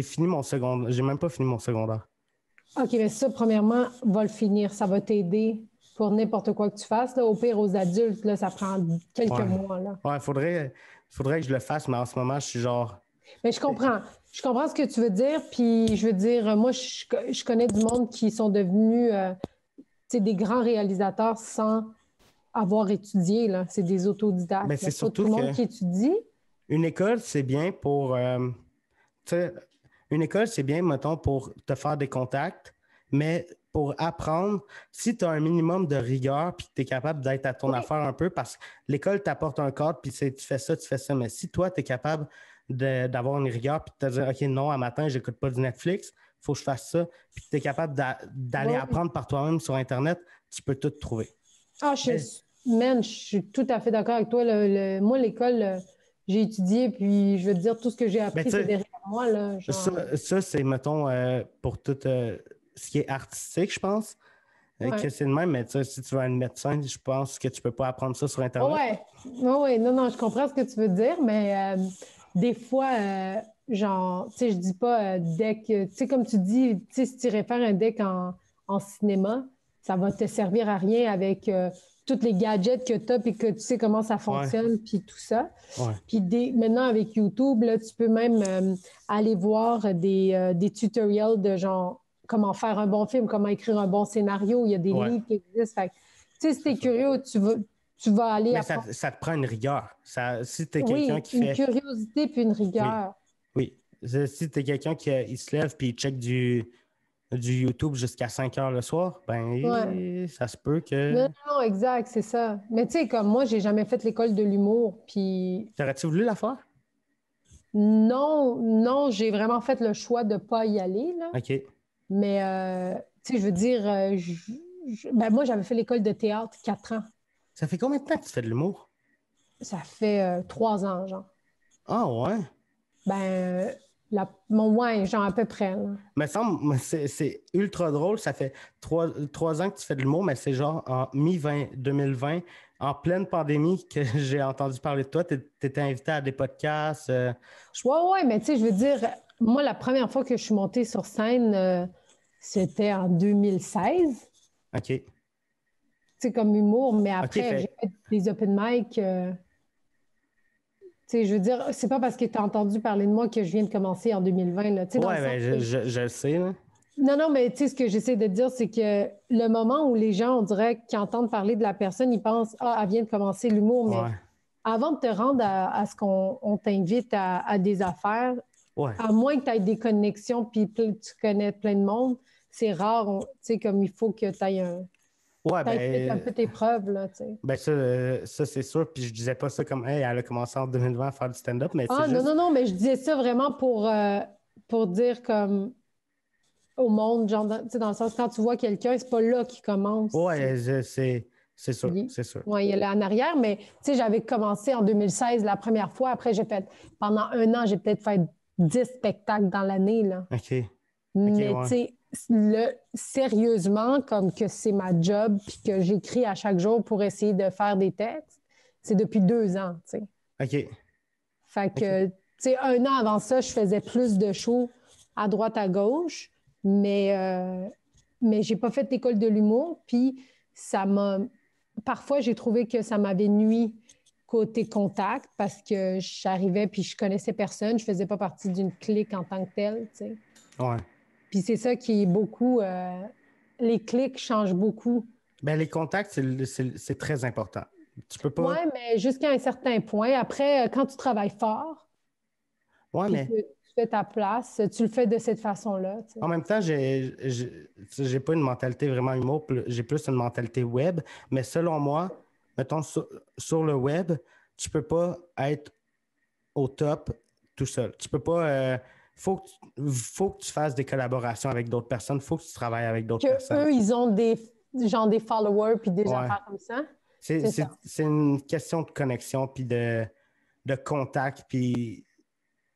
fini mon secondaire. J'ai même pas fini mon secondaire. OK, mais ça, premièrement, va le finir. Ça va t'aider pour n'importe quoi que tu fasses. Là. Au pire, aux adultes, là, ça prend quelques mois. Là. Ouais, faudrait que je le fasse, mais en ce moment, je suis genre. Mais je comprends. Je comprends ce que tu veux dire. Puis, je veux dire, moi, je connais du monde qui sont devenus des grands réalisateurs sans avoir étudié. Là. C'est des autodidactes. Mais c'est surtout tout le monde qui étudie. Une école, c'est bien pour. Tu sais, une école, c'est bien, mettons, pour te faire des contacts, mais pour apprendre, si tu as un minimum de rigueur puis que tu es capable d'être à ton affaire un peu, parce que l'école t'apporte un cadre puis tu fais ça, mais si toi, tu es capable d'avoir une rigueur puis de te dire, OK, non, à matin, j'écoute pas du Netflix, il faut que je fasse ça. Puis tu es capable d'aller Bon. apprendre par toi-même sur Internet, tu peux tout trouver. Ah, man, je suis tout à fait d'accord avec toi. Moi, l'école, j'ai étudié, puis je veux te dire, tout ce que j'ai Ben, appris, tu c'est sais, derrière moi. Là, genre, ça c'est, mettons, pour tout ce qui est artistique, je pense, ouais. que c'est le même, mais tu sais, si tu veux un médecin, je pense que tu peux pas apprendre ça sur Oh, Internet. ouais. Oh, ouais, non, non, je comprends ce que tu veux dire, mais des fois, genre, tu sais, je dis pas deck, tu sais, comme tu dis, tu sais, si tu réfères un deck en cinéma, ça va te servir à rien avec tous les gadgets que tu as, puis que tu sais comment ça Ouais, fonctionne, puis tout ça. ouais, Puis maintenant, avec YouTube, là, tu peux même aller voir des tutoriels de genre comment faire un bon film, comment écrire un bon scénario. Il y a des ouais. livres qui existent. Fait que, tu sais, si tu es C'est ça. curieux, tu vas aller Mais apprendre. ça te prend une rigueur. Si tu es quelqu'un Oui, qui une fait. curiosité puis une Oui, rigueur. oui. Si tu es quelqu'un qui il se lève puis il check du YouTube jusqu'à 5 heures le soir, Ouais. ben ça se peut Non, que. non, exact, c'est ça. Mais tu sais, comme moi, j'ai jamais fait l'école de l'humour. Puis T'aurais-tu voulu la faire? non, non, j'ai vraiment fait le choix de pas y aller, là. OK. Mais, tu sais, je veux dire, ben, moi, j'avais fait l'école de théâtre 4 ans. Ça fait combien de temps que tu fais de l'humour? Ça fait 3 ans, genre. Ah ouais. Ben, ouais, genre à peu près, là. Me semble, c'est ultra drôle. Ça fait 3 ans que tu fais de l'humour, mais c'est genre en mi-2020, en pleine pandémie, que j'ai entendu parler de toi. Tu étais invité à des podcasts. Ouais, ouais, mais tu sais, je veux dire, moi, la première fois que je suis montée sur scène, c'était en 2016. OK. C'est comme humour, mais OK, après, j'ai fait des open mic. Tu sais, je veux dire, c'est pas parce que tu as entendu parler de moi que je viens de commencer en 2020, là. Tu sais, dans le ouais, sens ben, que je le sais, là. non, non, mais tu sais, ce que j'essaie de dire, c'est que le moment où les gens, on dirait, qui entendent parler de la personne, ils pensent, ah, elle vient de commencer l'humour, mais Ouais. avant de te rendre à ce qu'on t'invite à des affaires, Ouais. à moins que tu aies des connexions puis tu connais plein de monde, c'est rare, tu sais, comme il faut que tu aies Ouais, fait un ben, peu tes preuves, là, tu sais. ben ça c'est sûr. Puis je disais pas ça comme, hey, elle a commencé en 2020 à faire du stand-up, mais c'est Ah, non, non, juste. non, mais je disais ça vraiment pour dire comme au monde, genre, tu sais, dans le sens, quand tu vois quelqu'un, c'est pas là qu'il commence. Ouais, c'est sûr, Oui. c'est sûr. Ouais, il est là en arrière, mais tu sais, j'avais commencé en 2016 la première fois. Après, pendant un an, j'ai peut-être fait 10 spectacles dans l'année, là. OK. OK, Mais tu ouais. sais, sérieusement, comme que c'est ma job, puis que j'écris à chaque jour pour essayer de faire des textes, c'est depuis 2 ans, tu sais. OK. Fait OK. que, tu sais, un an avant ça, je faisais plus de shows à droite, à gauche, mais j'ai pas fait l'école de l'humour, puis ça m'a... Parfois, j'ai trouvé que ça m'avait nui côté contact parce que j'arrivais puis je connaissais personne, je faisais pas partie d'une clique en tant que telle, tu sais. Ouais. Puis c'est ça qui est beaucoup... les clics changent beaucoup. Ben, les contacts, c'est très important. Tu peux Oui, pas. mais jusqu'à un certain point. Après, quand tu travailles fort, Ouais, puis mais que tu fais ta place, tu le fais de cette façon-là. Tu sais. en même temps, j'ai pas une mentalité vraiment humour, j'ai plus une mentalité web. Mais selon moi, mettons, sur le web, tu peux pas être au top tout seul. Tu peux pas. Faut que tu fasses des collaborations avec d'autres personnes. Faut que tu travailles avec d'autres Que personnes. eux, ils ont des followers puis des Ouais. affaires comme ça. C'est ça. C'est une question de connexion puis de contact. Puis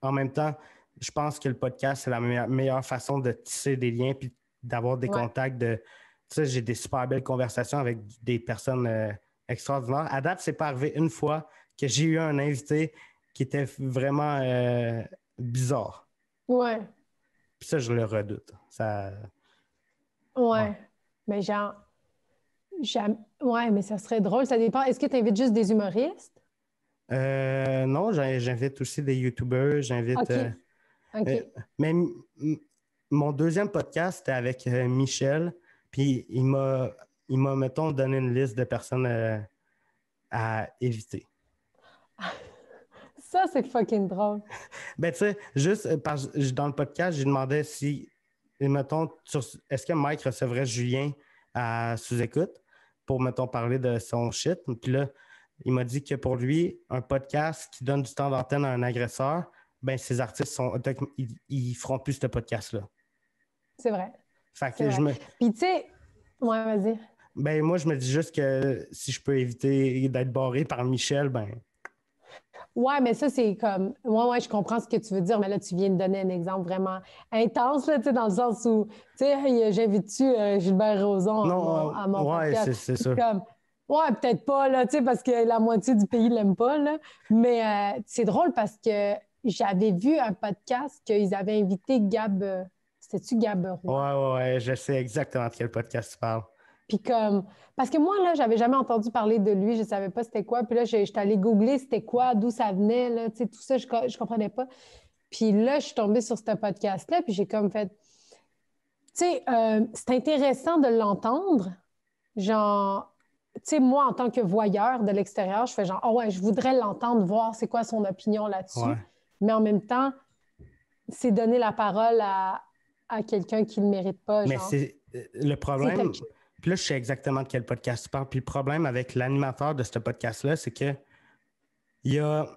en même temps, je pense que le podcast, c'est la meilleure façon de tisser des liens puis d'avoir des Ouais. contacts. Tu sais, j'ai des super belles conversations avec des personnes extraordinaires. À date, c'est pas arrivé une fois que j'ai eu un invité qui était vraiment bizarre. Ouais. Puis ça, je le redoute. Ouais. Ouais. Mais genre, ouais, mais ça serait drôle. Ça dépend. Est-ce que tu invites juste des humoristes? Non, j'invite aussi des YouTubers, j'invite. OK. OK. Euh, mais mon deuxième podcast, c'était avec Michel, puis il m'a, mettons, donné une liste de personnes à éviter. Ça, c'est fucking drôle. Ben, tu sais, juste dans le podcast, j'ai demandé si, mettons, est-ce que Mike recevrait Julien à sous-écoute pour, mettons, parler de son shit. Puis là, il m'a dit que pour lui, un podcast qui donne du temps d'antenne à un agresseur, ben ces artistes ils feront plus ce podcast-là. C'est vrai. Fait que Puis tu sais, ouais, vas-y. Ben moi, je me dis juste que si je peux éviter d'être barré par Michel, ben... Ouais, mais ça, c'est comme. Ouais, je comprends ce que tu veux dire, mais là, tu viens de donner un exemple vraiment intense, là, tu sais, dans le sens où, tu sais, hey, j'invite-tu Gilbert Rozon à mon podcast? C'est ça. Comme, ouais, peut-être pas, là, tu sais, parce que la moitié du pays l'aime pas, là. Mais c'est drôle parce que j'avais vu un podcast qu'ils avaient invité Gab. C'était-tu Gab Roy? Ouais, je sais exactement de quel podcast tu parles. Puis comme, parce que moi, là, j'avais jamais entendu parler de lui, je savais pas c'était quoi. Puis là, j'étais allée googler c'était quoi, d'où ça venait, là, tu sais, tout ça, je comprenais pas. Puis là, je suis tombée sur ce podcast-là, puis j'ai comme fait, tu sais, c'est intéressant de l'entendre. Genre, tu sais, moi, en tant que voyeur de l'extérieur, je fais genre, oh ouais, je voudrais l'entendre, voir c'est quoi son opinion là-dessus. Ouais. Mais en même temps, c'est donner la parole à quelqu'un qui ne le mérite pas. Mais genre. c'est le problème. C'est Puis là, je sais exactement de quel podcast tu parles. Puis le problème avec l'animateur de ce podcast-là, c'est que il a.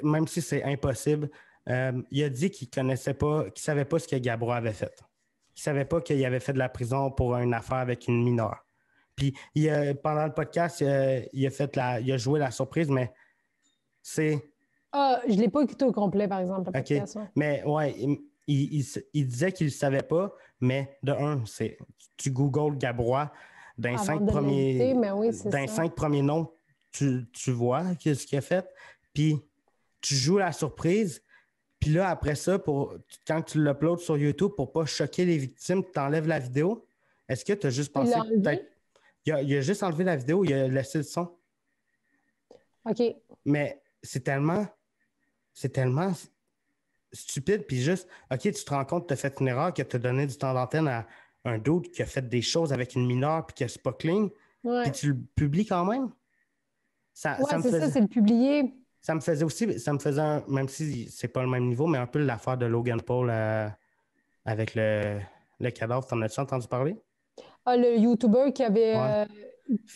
Même si c'est impossible, il a dit qu'il connaissait pas, qu'il savait pas ce que Gabrois avait fait. Il savait pas qu'il avait fait de la prison pour une affaire avec une mineure. Puis pendant le podcast, il a joué la surprise, mais c'est. Ah, je ne l'ai pas écouté au complet, par exemple, le podcast. OK. Mais ouais, il disait qu'il ne savait pas, mais de un, tu googles Gabrois, dans les cinq premiers noms, tu vois ce qu'il a fait, puis tu joues la surprise, puis là, après ça, quand tu l'uploads sur YouTube, pour ne pas choquer les victimes, tu enlèves la vidéo. Est-ce que tu as juste pensé que peut-être... Il a juste enlevé la vidéo, il a laissé le son. OK. Mais c'est tellement stupide, puis juste, OK, tu te rends compte que tu as fait une erreur, que tu as donné du temps d'antenne à un dude qui a fait des choses avec une mineure, puis que c'est pas clean, puis tu le publies quand même. Ça, c'est le publier. Ça me faisait même si c'est pas le même niveau, mais un peu l'affaire de Logan Paul avec le cadavre. T'en as-tu entendu parler? Ah, le YouTuber qui avait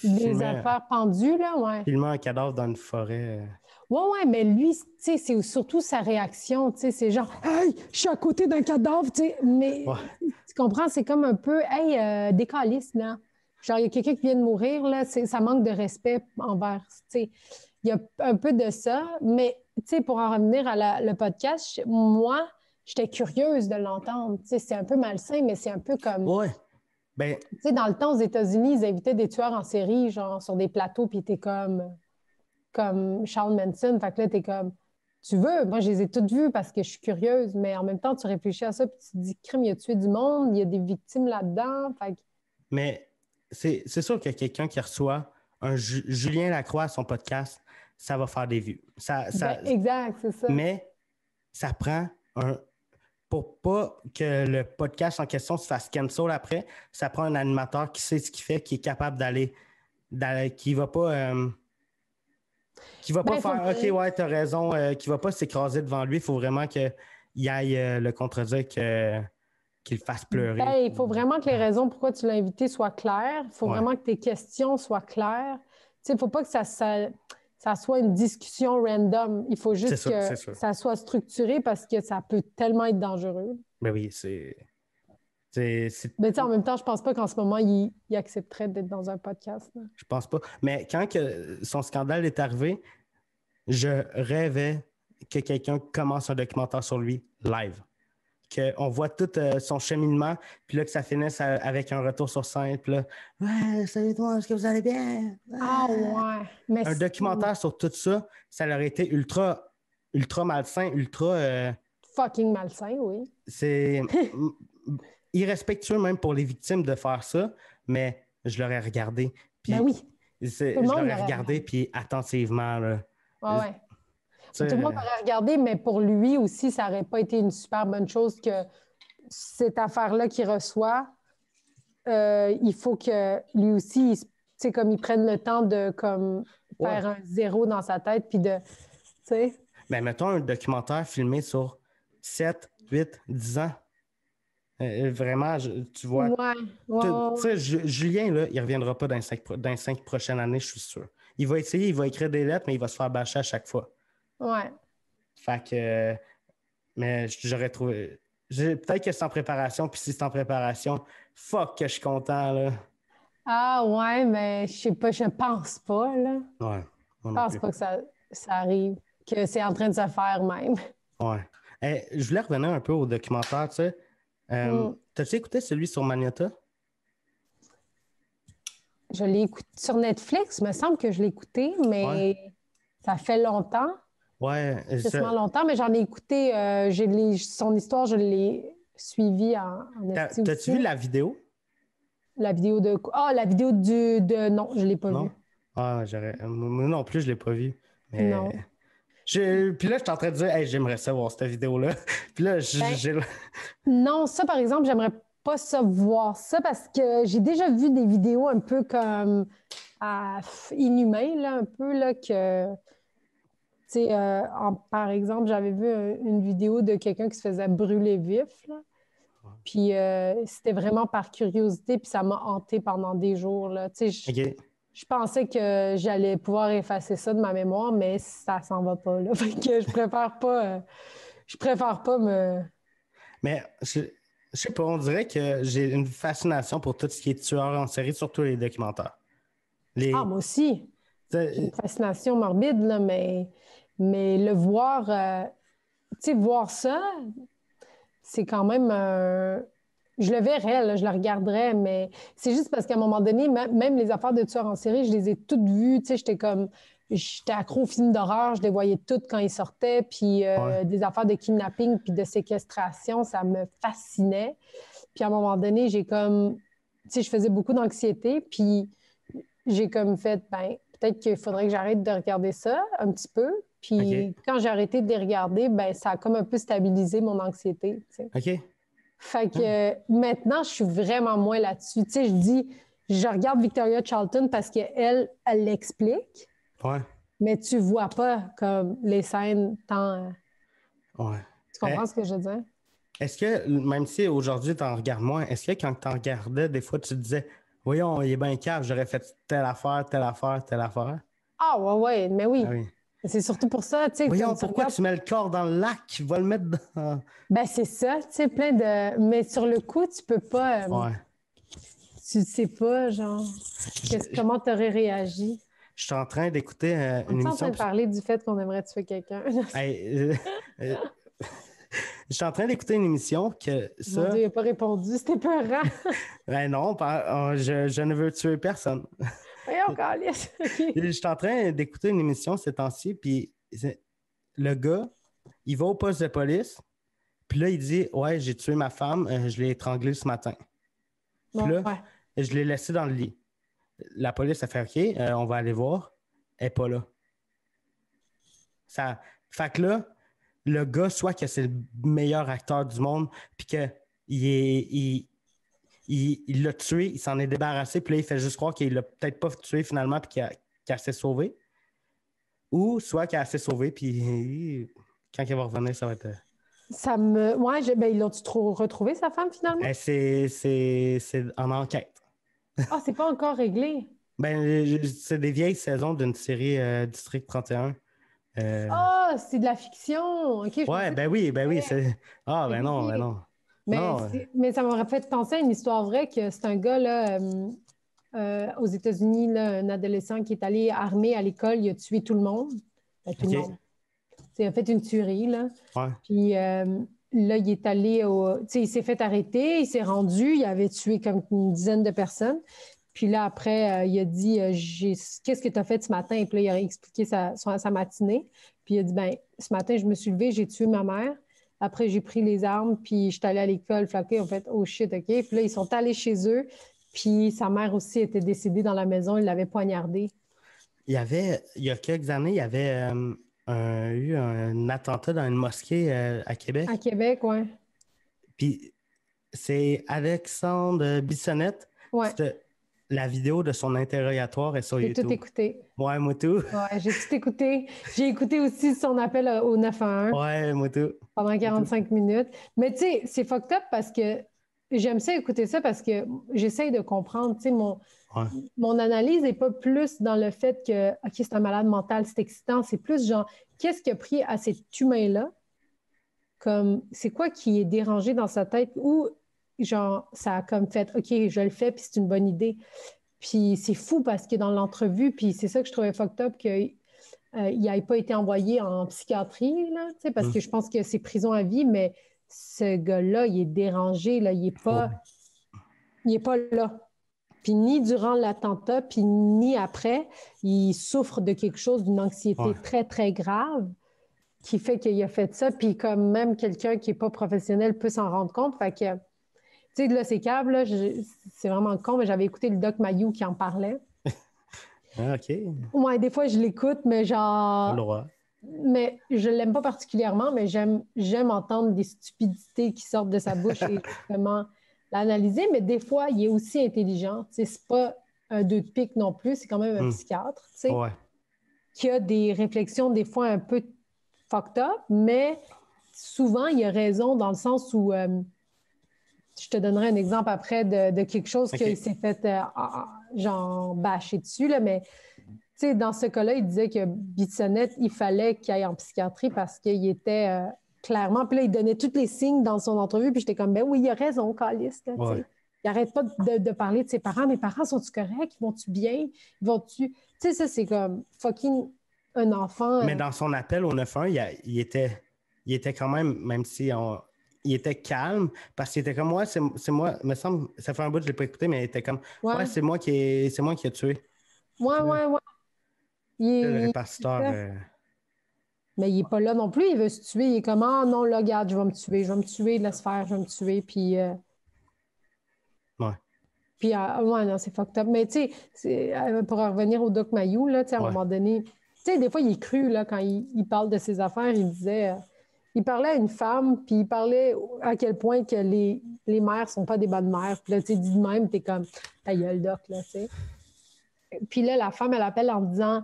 des affaires pendues, là, ouais. Filmer un cadavre dans une forêt. Ouais, mais lui, tu sais, c'est surtout sa réaction, tu sais, c'est genre « Hey, je suis à côté d'un cadavre », tu sais, mais tu comprends, c'est comme un peu « Hey, décalisse, là ». Genre, il y a quelqu'un qui vient de mourir, là, ça manque de respect envers, tu sais. Il y a un peu de ça, mais, tu sais, pour en revenir à le podcast, moi, j'étais curieuse de l'entendre, tu sais, c'est un peu malsain, mais c'est un peu comme... Ouais. Ben... Tu sais, dans le temps, aux États-Unis, ils invitaient des tueurs en série, genre, sur des plateaux, puis t'es comme Charles Manson. Fait que là, t'es comme, tu veux? Moi, je les ai toutes vues parce que je suis curieuse, mais en même temps, tu réfléchis à ça, puis tu te dis, crime, il a tué du monde, il y a des victimes là-dedans. Fait que... Mais c'est sûr que quelqu'un qui reçoit un Julien Lacroix à son podcast, ça va faire des vues. Exact, c'est ça. Mais ça prend pour pas que le podcast en question se fasse cancel après, ça prend un animateur qui sait ce qu'il fait, qui est capable d'aller qui va pas faire OK, ouais, t'as raison, qui va pas s'écraser devant lui. Il faut vraiment qu'il aille le contredire qu'il le fasse pleurer. Il faut vraiment que les raisons pourquoi tu l'as invité soient claires. Il faut vraiment que tes questions soient claires. Il ne faut pas que ça soit une discussion random. Il faut juste que ça soit structuré parce que ça peut tellement être dangereux. Ben oui, c'est... Mais en même temps, je pense pas qu'en ce moment, il accepterait d'être dans un podcast. Là. Je pense pas. Mais quand son scandale est arrivé, je rêvais que quelqu'un commence un documentaire sur lui live. Qu'on voit tout son cheminement, puis là que ça finisse avec un retour sur scène, puis là, « Ouais, salut toi, est-ce que vous allez bien? » Ah ouais. Mais un documentaire sur tout ça, ça aurait été ultra malsain, fucking malsain, oui. C'est irrespectueux même pour les victimes de faire ça, mais je l'aurais regardé. Puis, ben oui. Je l'aurais regardé, puis attentivement. Là. Ouais. Tout le monde aurait regardé, mais pour lui aussi, ça n'aurait pas été une super bonne chose que cette affaire-là qu'il reçoit, il faut que lui aussi, comme il prenne le temps de faire un zéro dans sa tête, puis de, tu sais. Ben, mettons un documentaire filmé sur 7, 8, 10 ans. Vraiment, tu vois. Tu sais, Julien, là, il ne reviendra pas dans les 5 prochaines années, je suis sûr. Il va essayer, il va écrire des lettres, mais il va se faire bâcher à chaque fois. Ouais. Fait que... mais j'aurais trouvé... Peut-être que c'est en préparation, puis si c'est en préparation, fuck que je suis content, là. Ah ouais, mais je sais pas, je pense pas, là. Ouais, moi Je non pense plus. pas que ça arrive, que c'est en train de se faire même. Ouais. Je voulais revenir un peu au documentaire, tu sais. Mm. T'as-tu écouté celui sur Magnota? Je l'ai écouté sur Netflix, il me semble que je l'ai écouté, Ouais. mais ça fait longtemps, Ouais. tellement longtemps, mais j'en ai écouté, son histoire, je l'ai suivie en esti T'as-tu aussi. vu la vidéo? La vidéo de... Ah, la vidéo Non, je l'ai pas Non? vue. Ah, moi non plus, je l'ai pas vu. Mais... Non. Puis là, je suis en train de dire, hey, j'aimerais ça voir cette vidéo-là. Puis là, Ben, j'ai... non, ça, par exemple, j'aimerais pas ça voir ça parce que j'ai déjà vu des vidéos un peu comme inhumains, là, un peu, là, que... Tu sais, par exemple, j'avais vu une vidéo de quelqu'un qui se faisait brûler vif, là. Puis c'était vraiment par curiosité, puis ça m'a hanté pendant des jours, là. Tu sais, OK. je pensais que j'allais pouvoir effacer ça de ma mémoire, mais ça s'en va pas, là. Fait que je préfère pas me... Mais je sais pas, on dirait que j'ai une fascination pour tout ce qui est tueur en série, surtout les documentaires. Ah, Les... moi aussi, j'ai une t'sais, fascination morbide, là, mais le voir, tu sais, voir ça, c'est quand même je le verrais, là, je le regarderais, mais c'est juste parce qu'à un moment donné, même les affaires de tueurs en série, je les ai toutes vues. Tu sais, j'étais accro aux films d'horreur, je les voyais toutes quand ils sortaient, puis ouais. des affaires de kidnapping puis de séquestration, ça me fascinait. Puis à un moment donné, j'ai comme, tu sais, je faisais beaucoup d'anxiété, puis j'ai comme fait, ben, peut-être qu'il faudrait que j'arrête de regarder ça un petit peu. OK. Puis quand j'ai arrêté de les regarder, ben, ça a comme un peu stabilisé mon anxiété, tu sais. OK. Fait que maintenant, je suis vraiment moins là-dessus. Tu sais, je regarde Victoria Charlton parce qu'elle, elle l'explique, Ouais. mais tu vois pas comme les scènes tant. Ouais. Tu comprends ce que je veux dire? Est-ce que, même si aujourd'hui tu en regardes moins, est-ce que quand tu en regardais, des fois tu te disais, voyons, il est bien cave, j'aurais fait telle affaire, telle affaire, telle affaire? Ah, ouais, ouais, mais Ah oui. oui. C'est surtout pour ça, tu sais, Voyons, comme tu pourquoi regardes. tu mets le corps dans le lac? Va le mettre dans. Ben, c'est ça, tu sais, plein de. Mais sur le coup, tu peux pas. Ouais. Tu sais pas, genre, comment tu aurais réagi. Je suis en train d'écouter On une est en train émission. de parler du fait qu'on aimerait tuer quelqu'un. Hey, euh, je suis en train d'écouter une émission que Mon Dieu, ça. il n'a pas répondu, c'était peurant. Ben non, je ne veux tuer personne. Voyons, câlisse. Je suis en train d'écouter une émission ces temps-ci, puis le gars, il va au poste de police, puis là, il dit, ouais, j'ai tué ma femme, je l'ai étranglée ce matin. Puis Bon, là, ouais. je l'ai laissée dans le lit. La police a fait, OK, on va aller voir. Elle n'est pas là. Fait que là, le gars, soit que c'est le meilleur acteur du monde, puis il l'a tué, il s'en est débarrassé, puis là, il fait juste croire qu'il l'a peut-être pas tué finalement, puis qu'il s'est sauvé. Ou soit qu'il a assez sauvé, puis quand il va revenir, ça va être. Ça me. Ouais, ben, ils l'ont-tu retrouvé, sa femme, finalement? C'est en enquête. Ah, c'est pas encore réglé. Ben, c'est des vieilles saisons d'une série District 31. Ah, c'est de la fiction. OK, je Ouais, pensais ben que oui, ben oui. c'était- Ah, ben non, ben OK. non. Mais, Non. mais ça m'aurait fait penser à une histoire vraie que c'est un gars, là, aux États-Unis, là, un adolescent qui est allé armé à l'école, il a tué tout le monde. Ben, tout le OK. monde. Il a fait une tuerie, là. Ouais. Puis là, il est allé tu sais, il s'est fait arrêter, il s'est rendu, il avait tué comme une dizaine de personnes. Puis là, après, il a dit qu'est-ce que tu as fait ce matin? Puis là, il a expliqué sa matinée. Puis il a dit ben, ce matin, je me suis levé, j'ai tué ma mère. Après, j'ai pris les armes, puis je suis allée à l'école. Flaqué, en fait, oh shit, OK. Puis là, ils sont allés chez eux. Puis sa mère aussi était décédée dans la maison, il l'avait poignardée. Il y a quelques années, il y avait eu un attentat dans une mosquée à Québec. À Québec, oui. Puis c'est Alexandre Bissonnette. Ouais. La vidéo de son interrogatoire est sur J'ai YouTube. tout écouté. Ouais, moi tout. Ouais, j'ai tout écouté. J'ai écouté aussi son appel au 911 Ouais, moi tout. pendant 45 minutes. Mais tu sais, c'est fucked up parce que j'aime ça écouter ça parce que j'essaye de comprendre, tu sais, Ouais. mon analyse n'est pas plus dans le fait que, OK, c'est un malade mental, c'est excitant, c'est plus genre, qu'est-ce qui a pris à cet humain-là? Comme, c'est quoi qui est dérangé dans sa tête? Ou, genre, ça a comme fait, OK, je le fais, puis c'est une bonne idée. Puis c'est fou parce que dans l'entrevue, puis c'est ça que je trouvais fucked up, qu'il n'ait pas été envoyé en psychiatrie, là, tu sais, parce que je pense que c'est prison à vie, mais ce gars-là, il est dérangé, là, il est pas là. Puis ni durant l'attentat, puis ni après, il souffre de quelque chose, d'une anxiété très, très grave qui fait qu'il a fait ça. Puis comme même quelqu'un qui n'est pas professionnel peut s'en rendre compte. Fait que, tu sais, là, c'est câble, là, c'est vraiment con, mais j'avais écouté le doc Mayou qui en parlait. Ah, OK. Ouais, des fois, je l'écoute, mais genre... Le droit. Mais je l'aime pas particulièrement, mais j'aime entendre des stupidités qui sortent de sa bouche et vraiment l'analyser. Mais des fois, il est aussi intelligent. Tu sais, c'est pas un deux de pique non plus, c'est quand même un psychiatre, tu sais, Ouais. qui a des réflexions des fois un peu fucked up, mais souvent, il a raison dans le sens où... je te donnerai un exemple après de quelque chose qu'il s'est fait genre bâcher dessus, là, mais tu sais, dans ce cas-là, il disait que Bissonnette, il fallait qu'il aille en psychiatrie parce qu'il était clairement... Puis là, il donnait tous les signes dans son entrevue, puis j'étais comme, ben oui, il a raison, Caliste, tu sais. Il n'arrête pas de parler de ses parents. Mes parents sont-tu corrects? Vont-tu bien? Vont-tu... Tu sais, ça, c'est comme fucking un enfant... Mais dans son appel au 9-1, il était quand même si il était calme, parce qu'il était comme, ouais, c'est moi, me semble, ça fait un bout que je ne l'ai pas écouté, mais il était comme, ouais, c'est moi qui ai tué. Ouais. Le répartiteur... Mais il n'est pas là non plus, il veut se tuer. Il est comme, ah non, là, regarde, je vais me tuer, laisse faire, je vais me tuer. Puis, Ouais. puis ouais, non, c'est fucked up. Mais tu sais, pour en revenir au Doc Mayou, là, tu sais, à un moment donné, tu sais, des fois, il est cru, là, quand il parle de ses affaires, il disait, il parlait à une femme, puis il parlait à quel point que les mères sont pas des bonnes mères. Puis là, tu sais, dit de même, t'es comme, ta gueule, Doc, là, tu sais. Puis là, la femme, elle appelle en disant,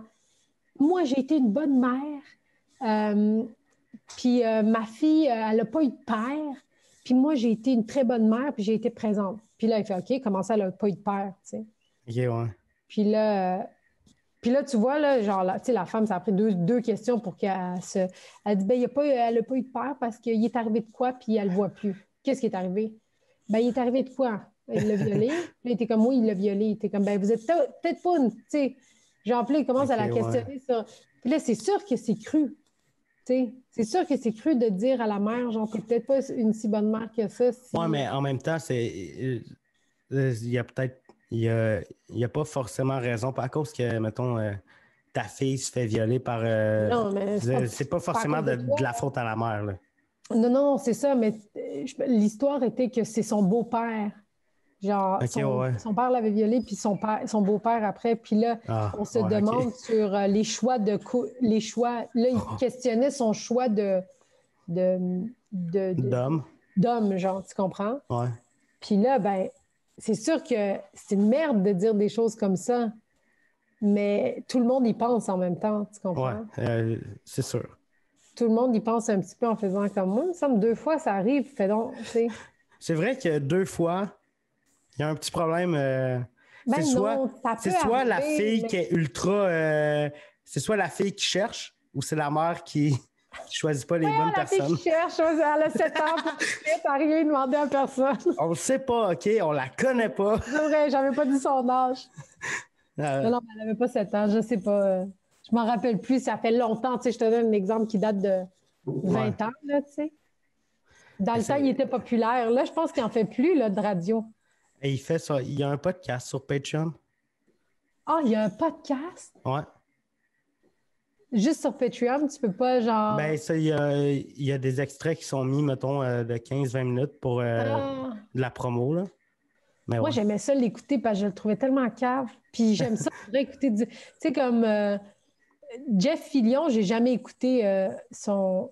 moi, j'ai été une bonne mère. Puis ma fille, elle n'a pas eu de père. Puis moi, j'ai été une très bonne mère, puis j'ai été présente. Puis là, il fait OK, comment ça, elle n'a pas eu de père, tu sais? OK, ouais. Puis là, tu vois, là, genre, tu sais, la femme, ça a pris deux questions pour qu'elle se... Elle dit, ben, elle n'a pas eu de père parce qu'il est arrivé de quoi, puis elle ne le voit plus. Qu'est-ce qui est arrivé? Ben, il est arrivé de quoi? Il l'a violé. Puis il était comme, oui, il l'a violé. Il était comme, ben, vous êtes peut-être pas une... Tu sais, genre, puis là, il commence à la questionner sur... Puis là, c'est sûr que c'est cru. C'est sûr que c'est cru de dire à la mère, genre, t'es peut-être pas une si bonne mère que ça. Si... Oui, mais en même temps, il y a peut-être. Il y a pas forcément raison. À cause que, mettons, ta fille se fait violer par. Non, mais c'est pas forcément de la faute à la mère, là. Non, c'est ça, mais l'histoire était que c'est son beau-père. Genre, son père l'avait violé, puis son beau-père après. Puis là, on se demande sur les choix les choix. Là, il questionnait son choix d'homme, genre, tu comprends? Ouais. Puis là, ben, c'est sûr que c'est une merde de dire des choses comme ça, mais tout le monde y pense en même temps, tu comprends? Ouais, c'est sûr. Tout le monde y pense un petit peu en faisant comme moi. Il me semble 2 fois, ça arrive, fais donc, tu sais. C'est vrai que 2 fois, il y a un petit problème. Ben c'est soit la fille qui est ultra... c'est soit la fille qui cherche ou c'est la mère qui choisit pas les bonnes personnes. La fille qui cherche, elle a 7 ans pour t'as rien demandé à personne. On le sait pas, OK? On la connaît pas. C'est vrai, j'avais pas dit son âge. Non, mais elle avait pas 7 ans, je sais pas. Je m'en rappelle plus, ça fait longtemps. Tu sais, je te donne un exemple qui date de 20 ans, là, tu sais. Dans le temps, il était populaire. Là, je pense qu'il en fait plus, là, de radio. Et il fait ça. Il y a un podcast sur Patreon. Ah, il y a un podcast? Ouais. Juste sur Patreon, tu peux pas, genre... Ben, ça, il y a des extraits qui sont mis, mettons, de 15-20 minutes pour de la promo, là. Mais moi, j'aimais ça l'écouter parce que je le trouvais tellement cave. Puis j'aime ça, écouter du... Tu sais, comme Jeff Fillion, j'ai jamais écouté son...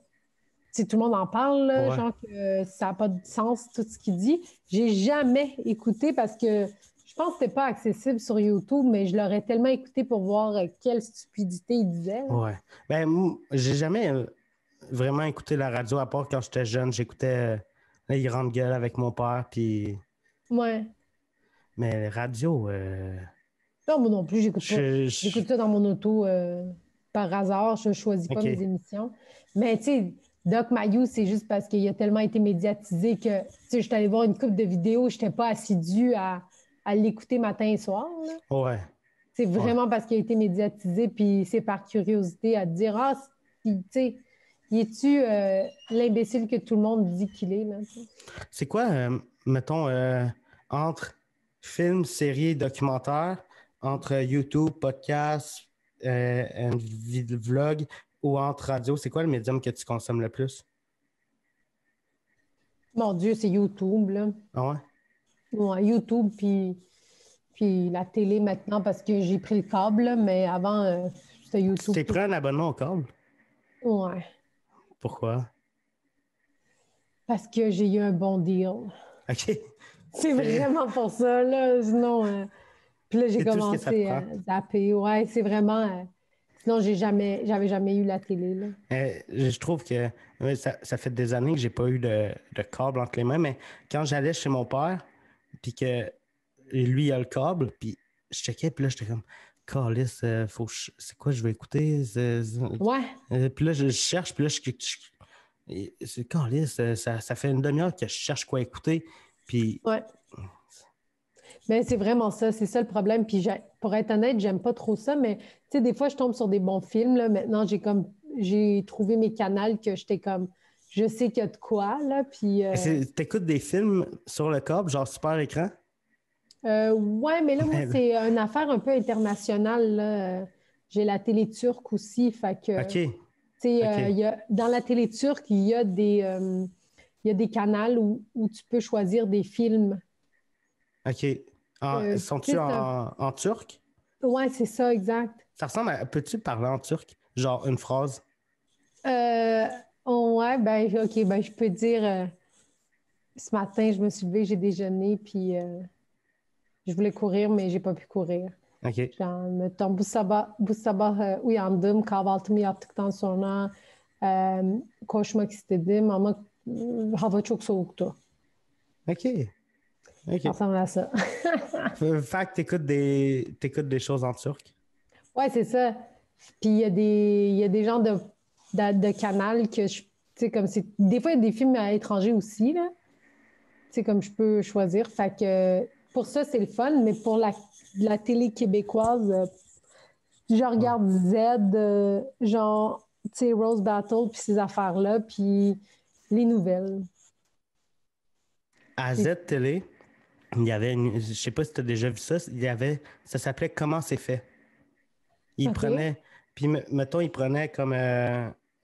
Tu sais, tout le monde en parle, là, genre que ça n'a pas de sens, tout ce qu'il dit. J'ai jamais écouté parce que je pense que c'était pas accessible sur YouTube, mais je l'aurais tellement écouté pour voir quelle stupidité il disait. Là. Ouais. Ben, j'ai jamais vraiment écouté la radio, à part quand j'étais jeune. J'écoutais Les Grandes Gueules avec mon père, puis Ouais. Mais radio, Non, moi non plus, j'écoute pas. je... J'écoute ça dans mon auto par hasard. Je choisis pas mes OK. émissions. Mais tu sais, Doc Mayou, c'est juste parce qu'il a tellement été médiatisé que tu sais, je suis allée voir une couple de vidéos, je n'étais pas assidue à l'écouter matin et soir, là. Ouais, C'est ouais. vraiment parce qu'il a été médiatisé, puis c'est par curiosité à te dire, ah, tu sais, y es-tu l'imbécile que tout le monde dit qu'il est, là? Tu sais? C'est quoi, mettons, entre films, séries, documentaires, entre YouTube, podcast, un vlog ou entre radio, c'est quoi le médium que tu consommes le plus? Mon Dieu, c'est YouTube, là. Ah ouais? Ouais, YouTube, puis la télé maintenant parce que j'ai pris le câble, là, mais avant, c'était Tu YouTube. t'es pris un abonnement au câble? Ouais, Pourquoi? parce que j'ai eu un bon deal. OK. C'est vraiment pour ça, là. Sinon, puis là, j'ai C'est tout ce que ça te commencé prend. à zapper. Ouais, c'est vraiment. Sinon, j'avais jamais eu la télé, là. Je trouve que ça fait des années que j'ai pas eu de câble entre les mains, mais quand j'allais chez mon père, puis que lui, il a le câble, puis je checkais, puis là, j'étais comme, Calisse, c'est quoi je vais écouter? Ouais, Puis là, je cherche, puis là, c'est Calisse, ça fait une demi-heure que je cherche quoi écouter, puis ouais. Mais c'est vraiment ça, c'est ça le problème. Puis pour être honnête, j'aime pas trop ça, mais tu sais, des fois, je tombe sur des bons films. Là. Maintenant, j'ai trouvé mes canals que j'étais comme, je sais qu'il y a de quoi, là. Puis, t'écoutes des films sur le câble, genre super écran? ouais, mais là, moi, c'est une affaire un peu internationale, là. J'ai la télé turque aussi, fait que, OK, tu sais, OK, dans la télé turque, il y a des canals où tu peux choisir des films. OK. Tu Sont-tu sais, en turc? ouais, c'est ça, exact. Ça ressemble à... Peux-tu parler en turc? Genre une phrase? Euh, ouais, ben, OK, ben, je peux dire, ce matin, je me suis levée, j'ai déjeuné, puis je voulais courir, mais j'ai pas pu courir. OK. Mettons, bu sabah uyandım, kahvaltımı yaptıktan sonra koşmak istedim ama hava çok soğuktu. OK. Ça OK. ressemble à ça. Fait que t'écoutes des choses en turc. Ouais, c'est ça. Puis il y a des genres de canal que tu sais, comme c'est. Des fois, il y a des films à étrangers aussi, là. Tu sais, comme je peux choisir. Fait que pour ça, c'est le fun, mais pour la télé québécoise, je Ouais. regarde Z, genre, tu sais, Rose Battle, puis ces affaires-là, puis les nouvelles. À C'est- Z Télé, il y avait je sais pas si tu as déjà vu ça, ça s'appelait Comment c'est fait. Il OK. prenait, puis mettons, il prenait comme,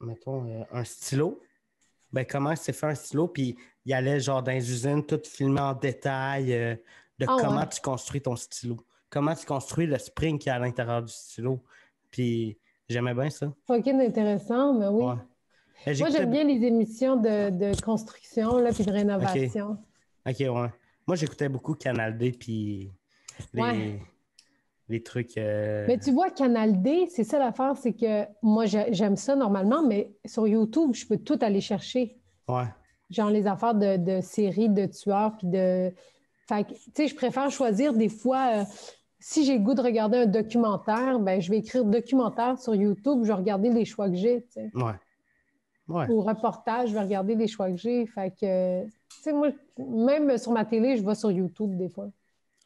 mettons, un stylo. Ben, comment c'est fait un stylo, puis il allait genre dans les usines, tout filmer en détail de Ah comment ouais. tu construis ton stylo. Comment tu construis le spring qui est à l'intérieur du stylo. Puis j'aimais bien ça. Fucking intéressant, mais Ouais. oui. Moi, J'écoutais. j'aime bien les émissions de construction, là, puis de OK. rénovation. OK, ouais. Moi, j'écoutais beaucoup Canal D, puis Ouais. les, les trucs. Mais tu vois, Canal D, c'est ça l'affaire, c'est que moi, j'aime ça normalement, mais sur YouTube, je peux tout aller chercher. Ouais. Genre les affaires de séries, de tueurs, puis de. Fait que, tu sais, je préfère choisir des fois. Si j'ai le goût de regarder un documentaire, ben, je vais écrire documentaire sur YouTube, je vais regarder les choix que j'ai, tu sais. Ouais. Ouais. Ou reportage, je vais regarder les choix que j'ai. Fait que, tu sais, moi, même sur ma télé, je vais sur YouTube des fois.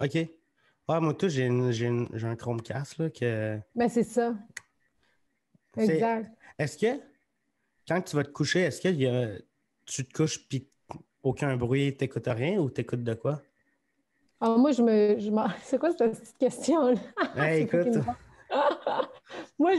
OK. Ouais, moi, tout, j'ai un Chromecast, là, que. Ben, c'est ça. C'est. Exact. Est-ce que, quand tu vas te coucher, tu te couches, puis aucun bruit, t'écoutes rien ou t'écoutes de quoi? Alors, moi, c'est quoi cette petite question-là? Hey, C'est écoute. fucking drôle. Moi,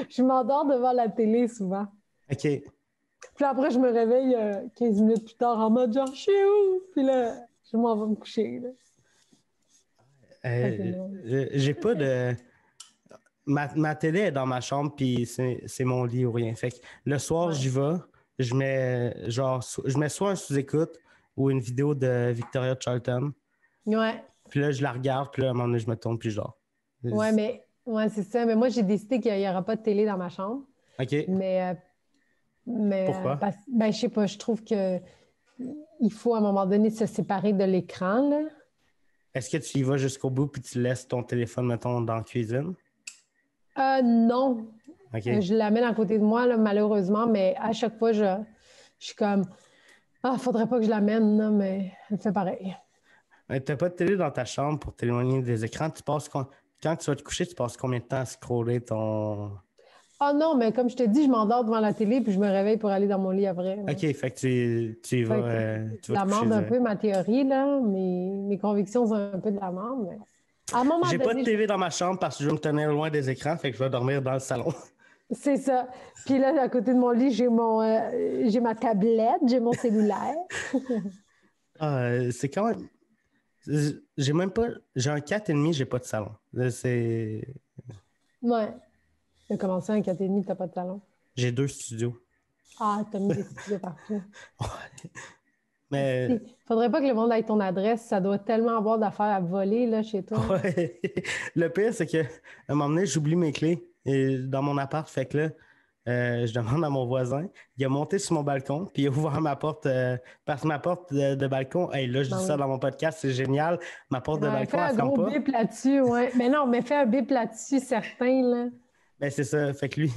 je m'endors devant la télé souvent. OK. Puis après, je me réveille 15 minutes plus tard en mode genre, je suis où? Puis là, je m'en vais me coucher. Là. J'ai pas de. Ma télé est dans ma chambre, puis c'est mon lit ou rien. Fait que le soir, Ouais. j'y vais. Je mets soit un sous-écoute ou une vidéo de Victoria Charlton. Ouais, Puis là, je la regarde, puis là, à un moment donné, je me tourne, puis je dors. ouais, c'est ça. Mais moi, j'ai décidé qu'il n'y aura pas de télé dans ma chambre. OK. Mais Pourquoi? ben, je sais pas, je trouve que il faut à un moment donné se séparer de l'écran, là. Est-ce que tu y vas jusqu'au bout puis tu laisses ton téléphone, mettons, dans la cuisine? Non. OK. Je l'amène à côté de moi, là, malheureusement, mais à chaque fois, je suis comme, ah, faudrait pas que je l'amène, là, mais elle fait pareil. T'as pas de télé dans ta chambre pour t'éloigner des écrans. Quand tu vas te coucher, tu passes combien de temps à scroller ton... Ah non, mais comme je te dis, je m'endors devant la télé puis je me réveille pour aller dans mon lit après, là. OK, fait que tu y vas, Fait que tu vas te coucher l'amende un direct. peu ma théorie, là, mes convictions sont un peu de l'amende, mais à un moment J'ai pas de donné, TV dans ma chambre parce que je veux me tenir loin des écrans, fait que je vais dormir dans le salon. c'est ça. Puis là, à côté de mon lit, j'ai ma tablette, j'ai mon cellulaire. C'est quand même... J'ai même pas... J'ai un 4,5, j'ai pas de salon. Là, Ouais. T'as commencé à un 4,5, t'as pas de talon. J'ai 2 studios. Ah, t'as mis des studios partout. Mais... Faudrait pas que le monde ait ton adresse, ça doit tellement avoir d'affaires à voler, là, chez toi. Ouais. Le pire, c'est qu'à un moment donné, j'oublie mes clés dans mon appart. Fait que là, je demande à mon voisin. Il a monté sur mon balcon, puis il a ouvert ma porte. Parce que ma porte de balcon, hey, là, je dis Ben ça oui. dans mon podcast, c'est génial. Ma porte de Ouais, balcon, fais elle un ferme gros pas. bip là-dessus, ouais. Mais non, mais fais un bip là-dessus, certain, là. Ben, c'est ça. Fait que lui,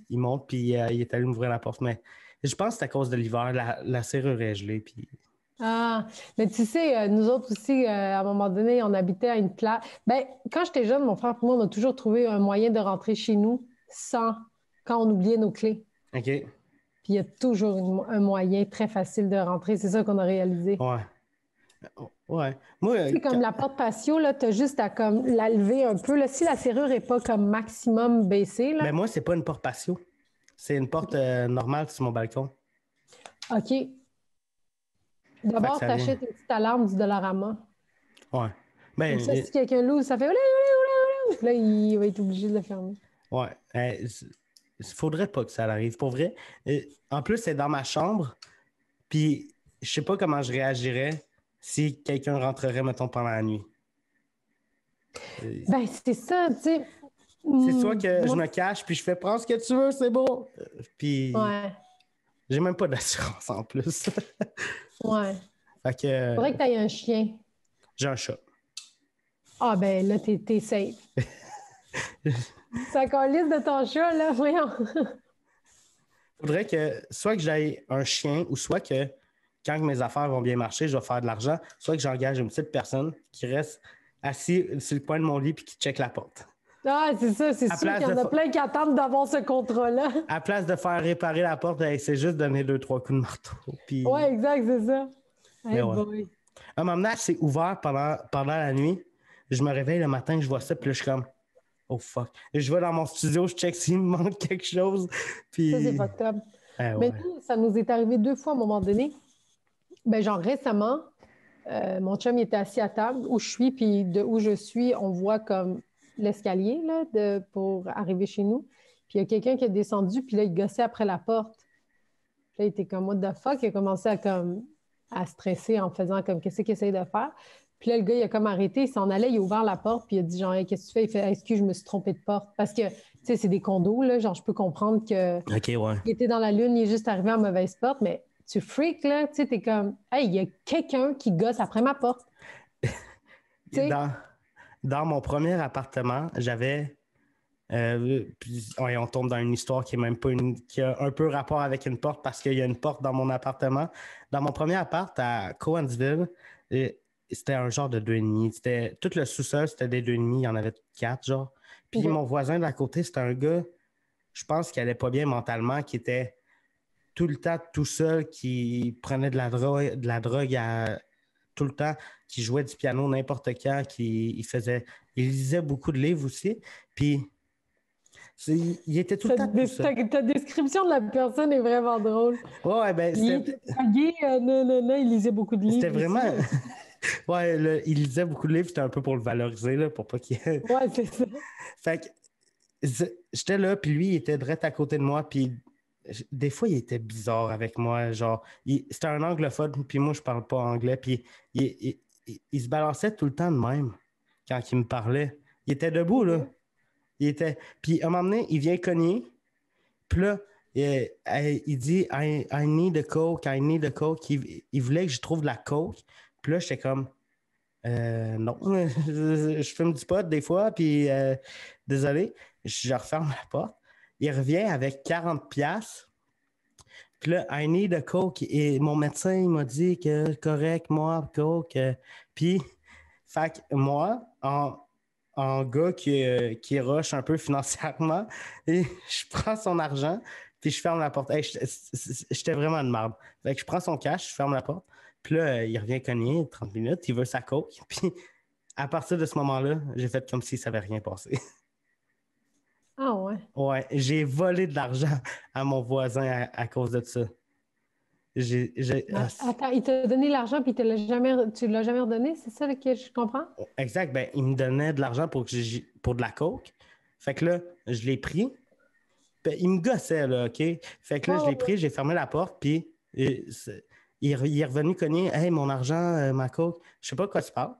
il monte, puis il est allé m'ouvrir la porte. Mais je pense que c'est à cause de l'hiver. La serrure est gelée, puis... Ah, mais tu sais, nous autres aussi, à un moment donné, on habitait à une place. Ben, quand j'étais jeune, mon frère et moi, on a toujours trouvé un moyen de rentrer chez nous quand on oubliait nos clés. OK. Puis il y a toujours un moyen très facile de rentrer. C'est ça qu'on a réalisé. Ouais. Ouais. Moi, C'est comme la porte patio, là, t'as juste à comme la lever un peu. Là, si la serrure n'est pas comme maximum baissée, là, mais moi, c'est pas une porte patio. C'est une porte normale sur mon balcon. OK. Fait que D'abord, ça vient. t'achètes une petite alarme du Dollarama. Ouais. Ben, Comme ça, si quelqu'un l'ouvre, ça fait olé, olé, olé, olé. Puis là, il va être obligé de le fermer. ouais. Faudrait pas que ça arrive. Pour vrai. En plus, c'est dans ma chambre. Puis, je sais pas comment je réagirais si quelqu'un rentrerait, mettons, pendant la nuit. Ben, c'est ça, tu sais. C'est soit que je Moi, me cache, puis je fais prends ce que tu veux, c'est bon. Puis, ouais, j'ai même pas d'assurance en plus. ouais. Fait que Faudrait que tu aies un chien. j'ai un chat. Ah, ben là, t'es safe. Ça calisse de ton chat, là, voyons. Faudrait que soit que j'aille un chien ou soit que quand mes affaires vont bien marcher, je vais faire de l'argent, soit que j'engage une petite personne qui reste assis sur le coin de mon lit puis qui check la porte. Ah, c'est ça, c'est À sûr place qu'il y en a de- plein qui attendent d'avoir ce contrat-là. À la place de faire réparer la porte, hey, c'est juste donner 2-3 coups de marteau. Puis, Ouais, exact, c'est ça. Mais Hey ouais. boy. un moment donné, c'est ouvert pendant la nuit. Je me réveille le matin, je vois ça, puis là, je suis comme, oh fuck. Et je vais dans mon studio, je check s'il me manque quelque chose. Puis, Ça, c'est fucked up. ouais. Mais nous, ça nous est arrivé 2 fois à un moment donné. Ben, genre récemment, mon chum il était assis à table où je suis, puis de où je suis, on voit comme l'escalier là, pour arriver chez nous. Puis il y a quelqu'un qui est descendu, puis là, il gossait après la porte. Puis là, il était comme what the fuck, il a commencé à stresser en faisant comme qu'est-ce qu'il essaye de faire. Puis là, le gars, il a comme arrêté, il s'en allait, il a ouvert la porte, puis il a dit genre, hey, qu'est-ce que tu fais? Il fait, hey, excuse, je me suis trompé de porte. Parce que, tu sais, c'est des condos, là, genre, je peux comprendre que OK, ouais. il était dans la lune, il est juste arrivé en mauvaise porte, mais tu freaks, là, tu sais, t'es comme, hey, il y a quelqu'un qui gosse après ma porte. Tu sais? Dans mon premier appartement, j'avais. Ouais, on tombe dans une histoire qui est même pas qui a un peu rapport avec une porte parce qu'il y a une porte dans mon appartement. Dans mon premier appart à Cowansville, c'était un genre de 2,5. C'était tout le sous-sol, c'était des 2,5. Il y en avait 4, genre. Puis Ok. mon voisin d'à côté, c'était un gars, je pense qu'il allait pas bien mentalement, qui était tout le temps tout seul, qui prenait de la drogue tout le temps, qui jouait du piano n'importe quand, il lisait beaucoup de livres aussi. Puis il était tout le temps tout seul. Ta description de la personne est vraiment drôle. Ouais, ben, Il était drogué, non, il lisait beaucoup de livres. c'était aussi. vraiment. Ouais, il lisait beaucoup de livres, c'était un peu pour le valoriser, là, pour pas qu'il y ait. Ouais, c'est ça. Fait que j'étais là, puis lui, il était direct à côté de moi, puis des fois, il était bizarre avec moi. Genre, c'était un anglophone, puis moi, je parle pas anglais, puis il se balançait tout le temps de même quand il me parlait. Il était debout, là. Puis à un moment donné, il vient cogner, puis là, Il dit I need a Coke, I need a Coke. Il voulait que je trouve de la Coke. Puis là, j'étais comme non, je fume du pot des fois, puis désolé, je referme la porte. Il revient avec 40$. Puis là, I need a Coke. Et mon médecin, il m'a dit que correct, moi, Coke. Puis, fait que moi, en gars qui rush un peu financièrement, et je prends son argent, puis je ferme la porte. Hey, j'étais vraiment de merde. Fait que je prends son cash, je ferme la porte. Puis là, il revient cogner 30 minutes, il veut sa Coke. Puis à partir de ce moment-là, j'ai fait comme si ça n'avait rien passé. Ah ouais. Ouais, j'ai volé de l'argent à mon voisin à cause de ça. Attends, il t'a donné l'argent puis tu l'as jamais redonné, c'est ça que je comprends? Exact, ben il me donnait de l'argent pour de la coke. Fait que là, je l'ai pris. Ben, il me gossait, là, OK? Fait que là, je l'ai pris, j'ai fermé la porte, puis il est revenu cogner. Hey, mon argent, ma coke. Je sais pas de quoi tu parles.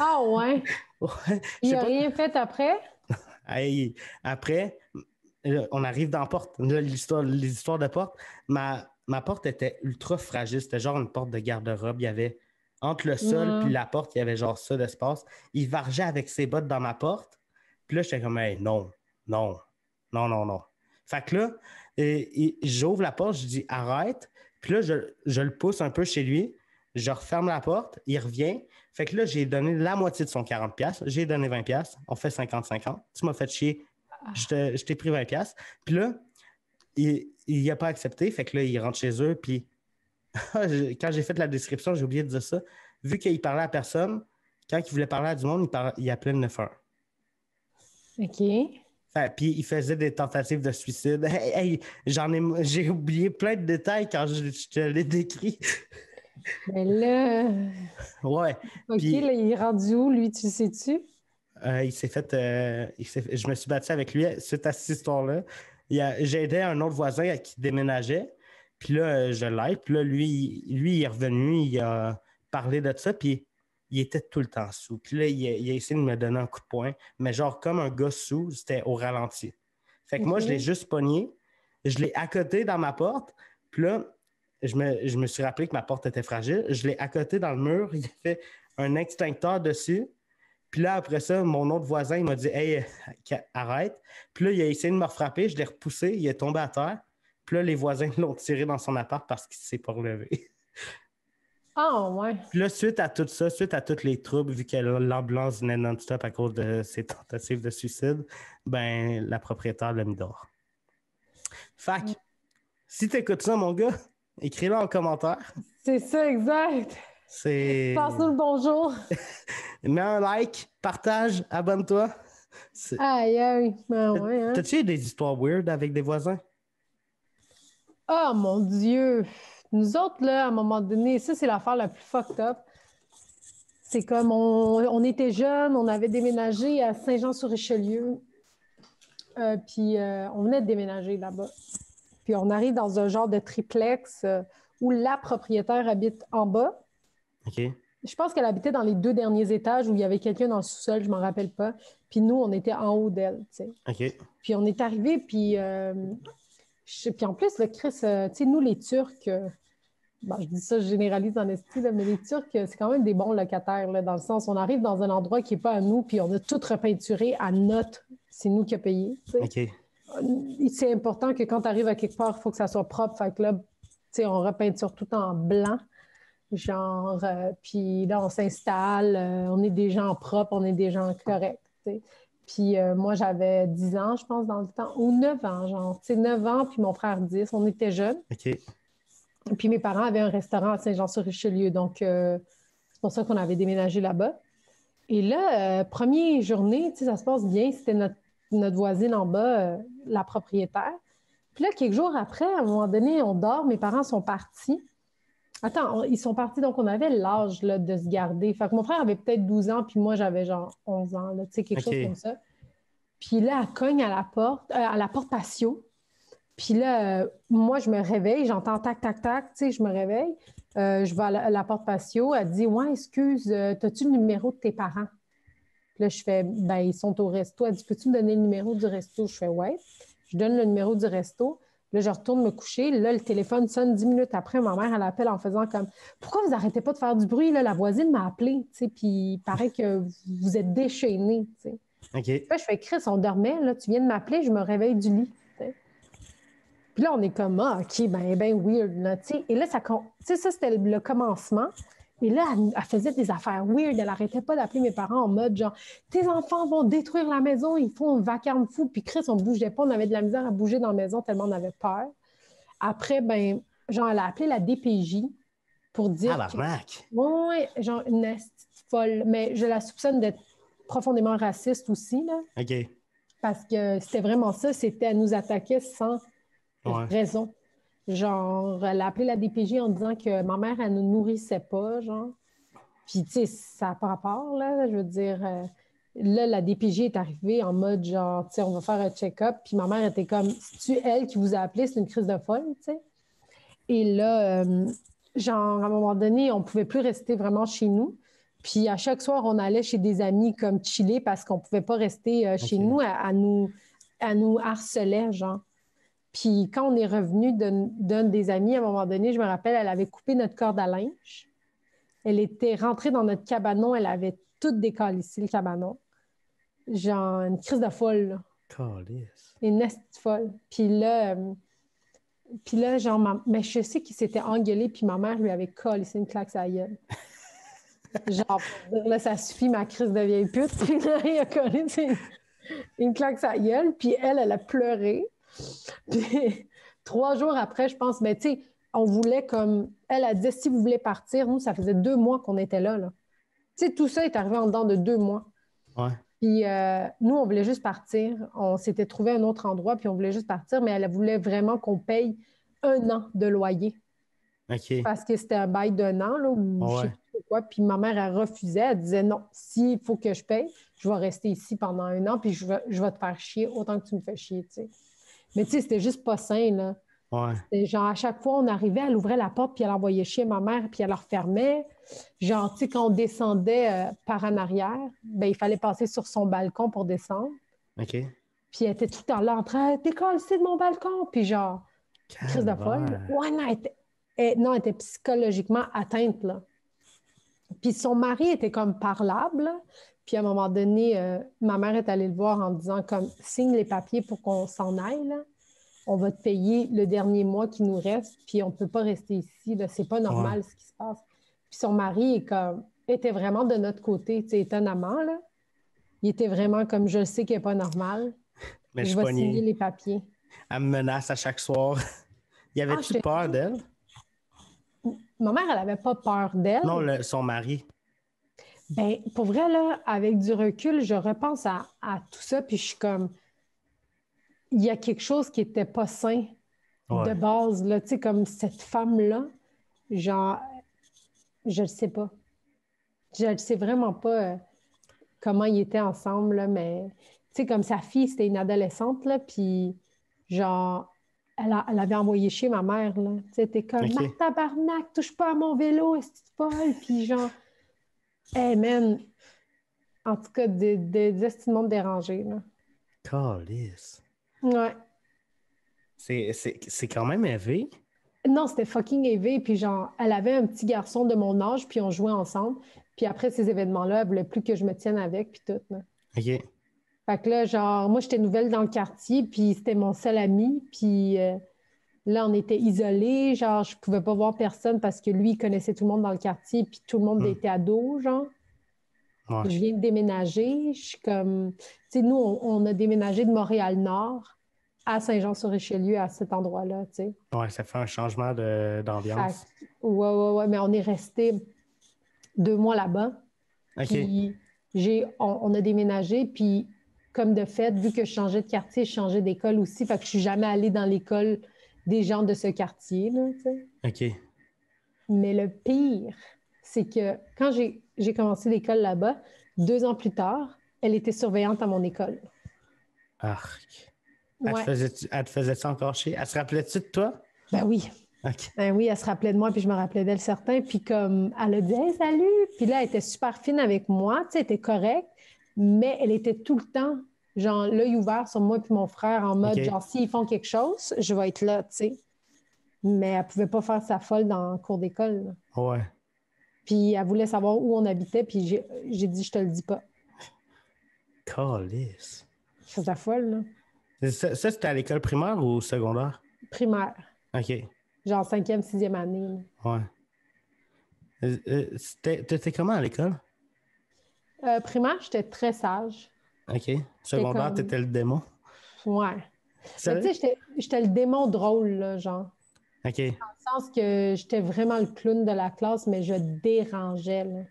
Ah ouais? Ouais, Il n'a rien fait après? Hey, après, on arrive dans la porte. Là, les histoires de porte. Ma porte était ultra fragile. C'était genre une porte de garde-robe. Il y avait entre le sol et la porte, il y avait genre ça d'espace. Il vargeait avec ses bottes dans ma porte. Puis là, j'étais comme, hey, non. Fait que là, j'ouvre la porte, je dis arrête. Puis là, je le pousse un peu chez lui. Je referme la porte. Il revient. Fait que là, j'ai donné la moitié de son 40$. J'ai donné 20$. On fait 50-50. Tu m'as fait chier. Je t'ai pris 20$. Puis là, il n'a pas accepté. Fait que là, il rentre chez eux. Puis quand j'ai fait la description, j'ai oublié de dire ça. Vu qu'il parlait à personne, quand il voulait parler à du monde, il appelait le 911. OK. Puis il faisait des tentatives de suicide. Hey, j'ai oublié plein de détails quand je te l'ai décrit. Mais là. Ouais. OK, puis, là, il est rendu où, lui, tu sais-tu? il s'est fait. Je me suis battu avec lui suite à cette histoire-là. J'ai aidé un autre voisin qui déménageait. Puis là, je l'aide. Puis là, lui, il est revenu, il a parlé de ça. Puis il était tout le temps sous. Puis là, il a essayé de me donner un coup de poing. Mais genre, comme un gars sous, c'était au ralenti. Fait que moi, je l'ai juste pogné. Je l'ai accoté dans ma porte. Puis là, je me suis rappelé que ma porte était fragile. Je l'ai accoté dans le mur. Il a fait un extincteur dessus. Puis là, après ça, mon autre voisin, il m'a dit « Hey, arrête ». Puis là, il a essayé de me frapper. Je l'ai repoussé. Il est tombé à terre. Puis là, les voisins l'ont tiré dans son appart parce qu'il ne s'est pas relevé. Ah, ouais. Puis là, suite à tout ça, suite à tous les troubles, vu que l'ambulance venait non-stop à cause de ses tentatives de suicide, ben la propriétaire l'a mis dehors. Fait que, si t'écoutes ça, mon gars, écris-le en commentaire. C'est ça, exact. Passe-nous le bonjour. Mets un like, partage, abonne-toi. Aïe. Ben ouais, hein. T'as-tu eu des histoires weird avec des voisins? Oh mon Dieu! Nous autres, là, à un moment donné, ça, c'est l'affaire la plus fucked up. C'est comme on était jeunes, on avait déménagé à Saint-Jean-sur-Richelieu. Puis on venait de déménager là-bas. Puis on arrive dans un genre de triplex où la propriétaire habite en bas. OK. Je pense qu'elle habitait dans les 2 derniers étages où il y avait quelqu'un dans le sous-sol, je m'en rappelle pas. Puis nous, on était en haut d'elle, tu sais. OK. Puis on est arrivés, puis en plus, le Chris, tu sais, nous, les Turcs, je dis ça, je généralise en esprit, là, mais les Turcs, c'est quand même des bons locataires, là, dans le sens, on arrive dans un endroit qui n'est pas à nous, puis on a tout repeinturé à notre, c'est nous qui a payé. OK. C'est important que quand tu arrives à quelque part, il faut que ça soit propre. Fait que là, tu sais, on repeinture tout en blanc. Genre, puis là, on s'installe, on est des gens propres, on est des gens corrects, tu sais. Puis moi, j'avais 10 ans, je pense, dans le temps, ou 9 ans, genre, tu sais, 9 ans, puis mon frère 10, on était jeunes. OK. Puis mes parents avaient un restaurant à Saint-Jean-sur-Richelieu, donc c'est pour ça qu'on avait déménagé là-bas. Et là, première journée, tu sais, ça se passe bien, c'était notre voisine en bas, la propriétaire. Puis là, quelques jours après, à un moment donné, on dort, mes parents sont partis. Attends, ils sont partis, donc on avait l'âge là, de se garder. Fait que mon frère avait peut-être 12 ans, puis moi, j'avais genre 11 ans, là, tu sais, quelque chose comme ça. Puis là, elle cogne à la porte patio. Puis là, moi, je me réveille, j'entends tac, tac, tac, tu sais, je me réveille. Je vais à la porte patio, elle dit « Ouais, excuse, as-tu le numéro de tes parents? » Puis là, je fais « Ben, ils sont au resto. » Elle dit « Peux-tu me donner le numéro du resto? » Je fais « Ouais. » Je donne le numéro du resto. Là, je retourne me coucher. Là, le téléphone sonne 10 minutes après. Ma mère, elle appelle en faisant comme « Pourquoi vous n'arrêtez pas de faire du bruit? Là, la voisine m'a appelé. » Puis il paraît que vous êtes déchaînés. OK. Là, je fais « Chris, on dormait. Là, tu viens de m'appeler. Je me réveille du lit. » Puis là, on est comme « Ah, OK, ben weird. » Là, et là, ça, c'était le commencement. Et là, elle faisait des affaires weird. Elle n'arrêtait pas d'appeler mes parents en mode genre « Tes enfants vont détruire la maison, ils font un vacarme fou. » Puis Chris, on ne bougeait pas. On avait de la misère à bouger dans la maison tellement on avait peur. Après, genre, elle a appelé la DPJ pour dire... Tabarnak! Oui, genre une esti folle. Mais je la soupçonne d'être profondément raciste aussi, là. OK. Parce que c'était vraiment ça. Elle nous attaquait sans raison. Genre, elle a appelé la DPJ en disant que ma mère, elle ne nous nourrissait pas, genre. Puis, tu sais, ça n'a pas rapport, là. Je veux dire, là, la DPJ est arrivée en mode, genre, tu sais, on va faire un check-up. Puis ma mère était comme, c'est-tu elle qui vous a appelé? C'est une crise de folle, tu sais. Et là, genre, à un moment donné, on ne pouvait plus rester vraiment chez nous. Puis à chaque soir, on allait chez des amis comme chiller parce qu'on ne pouvait pas rester chez nous. Elle nous harcelait, genre. Puis quand on est revenu d'un des amis, à un moment donné, je me rappelle, elle avait coupé notre corde à linge. Elle était rentrée dans notre cabanon. Elle avait tout décalissé, le cabanon. Genre, une crise de folle, là. Calisse. Une esti folle. Puis là, genre, mais je sais qu'il s'était engueulé, puis ma mère lui avait calissé une claque sur la gueule. Genre, pour dire, là, ça suffit, ma crise de vieille pute. Puis là, il a collé une claque sur la gueule, puis elle a pleuré. Puis 3 jours après, je pense, mais tu sais, on voulait comme... Elle a dit, si vous voulez partir, nous, ça faisait 2 mois qu'on était là, là. Tu sais, tout ça est arrivé en dedans de 2 mois. Ouais. Puis nous, on voulait juste partir. On s'était trouvé un autre endroit, puis on voulait juste partir, mais elle voulait vraiment qu'on paye 1 an de loyer. OK. Parce que c'était un bail d'1 an, là, ou je sais plus quoi. Puis ma mère, elle refusait. Elle disait non, s'il faut que je paye, je vais rester ici pendant 1 an, puis je vais te faire chier autant que tu me fais chier, tu sais. Mais tu sais, c'était juste pas sain, là. Ouais. C'était genre, à chaque fois, on arrivait, elle ouvrait la porte, puis elle envoyait chier ma mère, puis elle la refermait. Genre, tu sais, quand on descendait par en arrière, ben il fallait passer sur son balcon pour descendre. OK. Puis elle était tout le temps là en train de décoller de mon balcon. Puis genre, crise de folle. Ouais, non, elle était psychologiquement atteinte, là. Puis son mari était comme parlable, là. Puis à un moment donné, ma mère est allée le voir en disant comme, signe les papiers pour qu'on s'en aille, là. On va te payer le dernier mois qui nous reste, puis on ne peut pas rester ici, là. C'est pas normal ce qui se passe. Puis son mari était vraiment de notre côté, tu sais, étonnamment, là. Il était vraiment comme, je sais qu'il n'est pas normal. Mais je vais signer les papiers. Elle me menace à chaque soir. Y avait-tu peur d'elle? Ma mère, elle n'avait pas peur d'elle. Non, son mari. Ben, pour vrai, là, avec du recul, je repense à tout ça, puis je suis comme, il y a quelque chose qui n'était pas sain de base, là, tu sais, comme cette femme-là, genre, je ne sais pas. Je ne sais vraiment pas comment ils étaient ensemble, là, mais, tu sais, comme sa fille, c'était une adolescente, là, puis genre, elle avait envoyé chez ma mère, là. Tu sais, t'es comme, ma tabarnak, touche pas à mon vélo, est-ce que tu Paul? Puis genre, hey man, en tout cas, des estimes dérangés, là. Calisse. Ouais. C'est quand même élevé. Non, c'était fucking élevé. Puis genre, elle avait un petit garçon de mon âge, puis on jouait ensemble. Puis après ces événements-là, elle voulait plus que je me tienne avec, puis tout, là. OK. Fait que là, genre, moi, j'étais nouvelle dans le quartier, puis c'était mon seul ami, puis là, on était isolés, genre, je pouvais pas voir personne parce que lui, il connaissait tout le monde dans le quartier, puis tout le monde était ado, genre. Ouais. Je viens de déménager, je suis comme... Tu sais, nous, on a déménagé de Montréal-Nord à Saint-Jean-sur-Richelieu, à cet endroit-là, tu sais. Ouais, ça fait un changement d'ambiance. Ouais, mais on est resté 2 mois là-bas. OK. Puis on a déménagé, puis comme de fait, vu que je changeais de quartier, je changeais d'école aussi, fait que je suis jamais allée dans l'école des gens de ce quartier, là, tu sais. OK. Mais le pire, c'est que quand j'ai commencé l'école là-bas, 2 ans plus tard, elle était surveillante à mon école. Arc. Elle te faisait-tu encore chier? Elle se rappelait-tu de toi? Ben oui. OK. Ben oui, elle se rappelait de moi, puis je me rappelais d'elle certain. Puis comme, elle a dit « Hey, salut! » Puis là, elle était super fine avec moi, tu sais, elle était correcte, mais elle était tout le temps genre, l'œil ouvert sur moi puis mon frère en mode, OK. genre, s'ils font quelque chose, je vais être là, tu sais. Mais elle pouvait pas faire sa folle dans le cours d'école, là. Ouais. Puis elle voulait savoir où on habitait, puis j'ai dit, je te le dis pas. Calisse. Je faisais folle, là. Ça, c'était à l'école primaire ou secondaire? Primaire. OK. Genre 5e, 6e année, là. Ouais. T'étais comment à l'école? Primaire, j'étais très sage. OK. Secondaire, comme- t'étais le démon. Ouais. Mais Sérieux? tu sais, j'étais le démon drôle, là, genre. OK. Dans le sens que j'étais vraiment le clown de la classe, mais je dérangeais, là.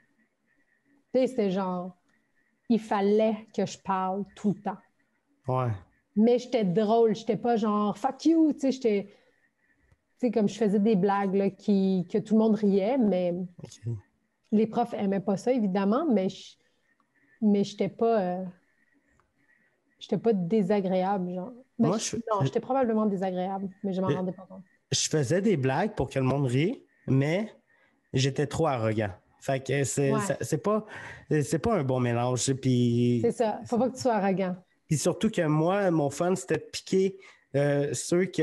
Tu sais, c'était genre, il fallait que je parle tout le temps. Ouais. Mais j'étais drôle, j'étais pas genre fuck you, tu sais, j'étais. Tu sais, comme je faisais des blagues là, que tout le monde riait, mais OK. les profs aimaient pas ça, évidemment, mais j'étais pas désagréable, genre. Ben, Moi, non, j'étais probablement désagréable, mais je m'en je- rendais pas compte. je faisais des blagues pour que le monde rie, mais j'étais trop arrogant. Fait que Ouais. c'est pas un bon mélange. Puis, C'est ça. Faut pas que tu sois arrogant. puis surtout que moi, mon fun, c'était de piquer ceux qui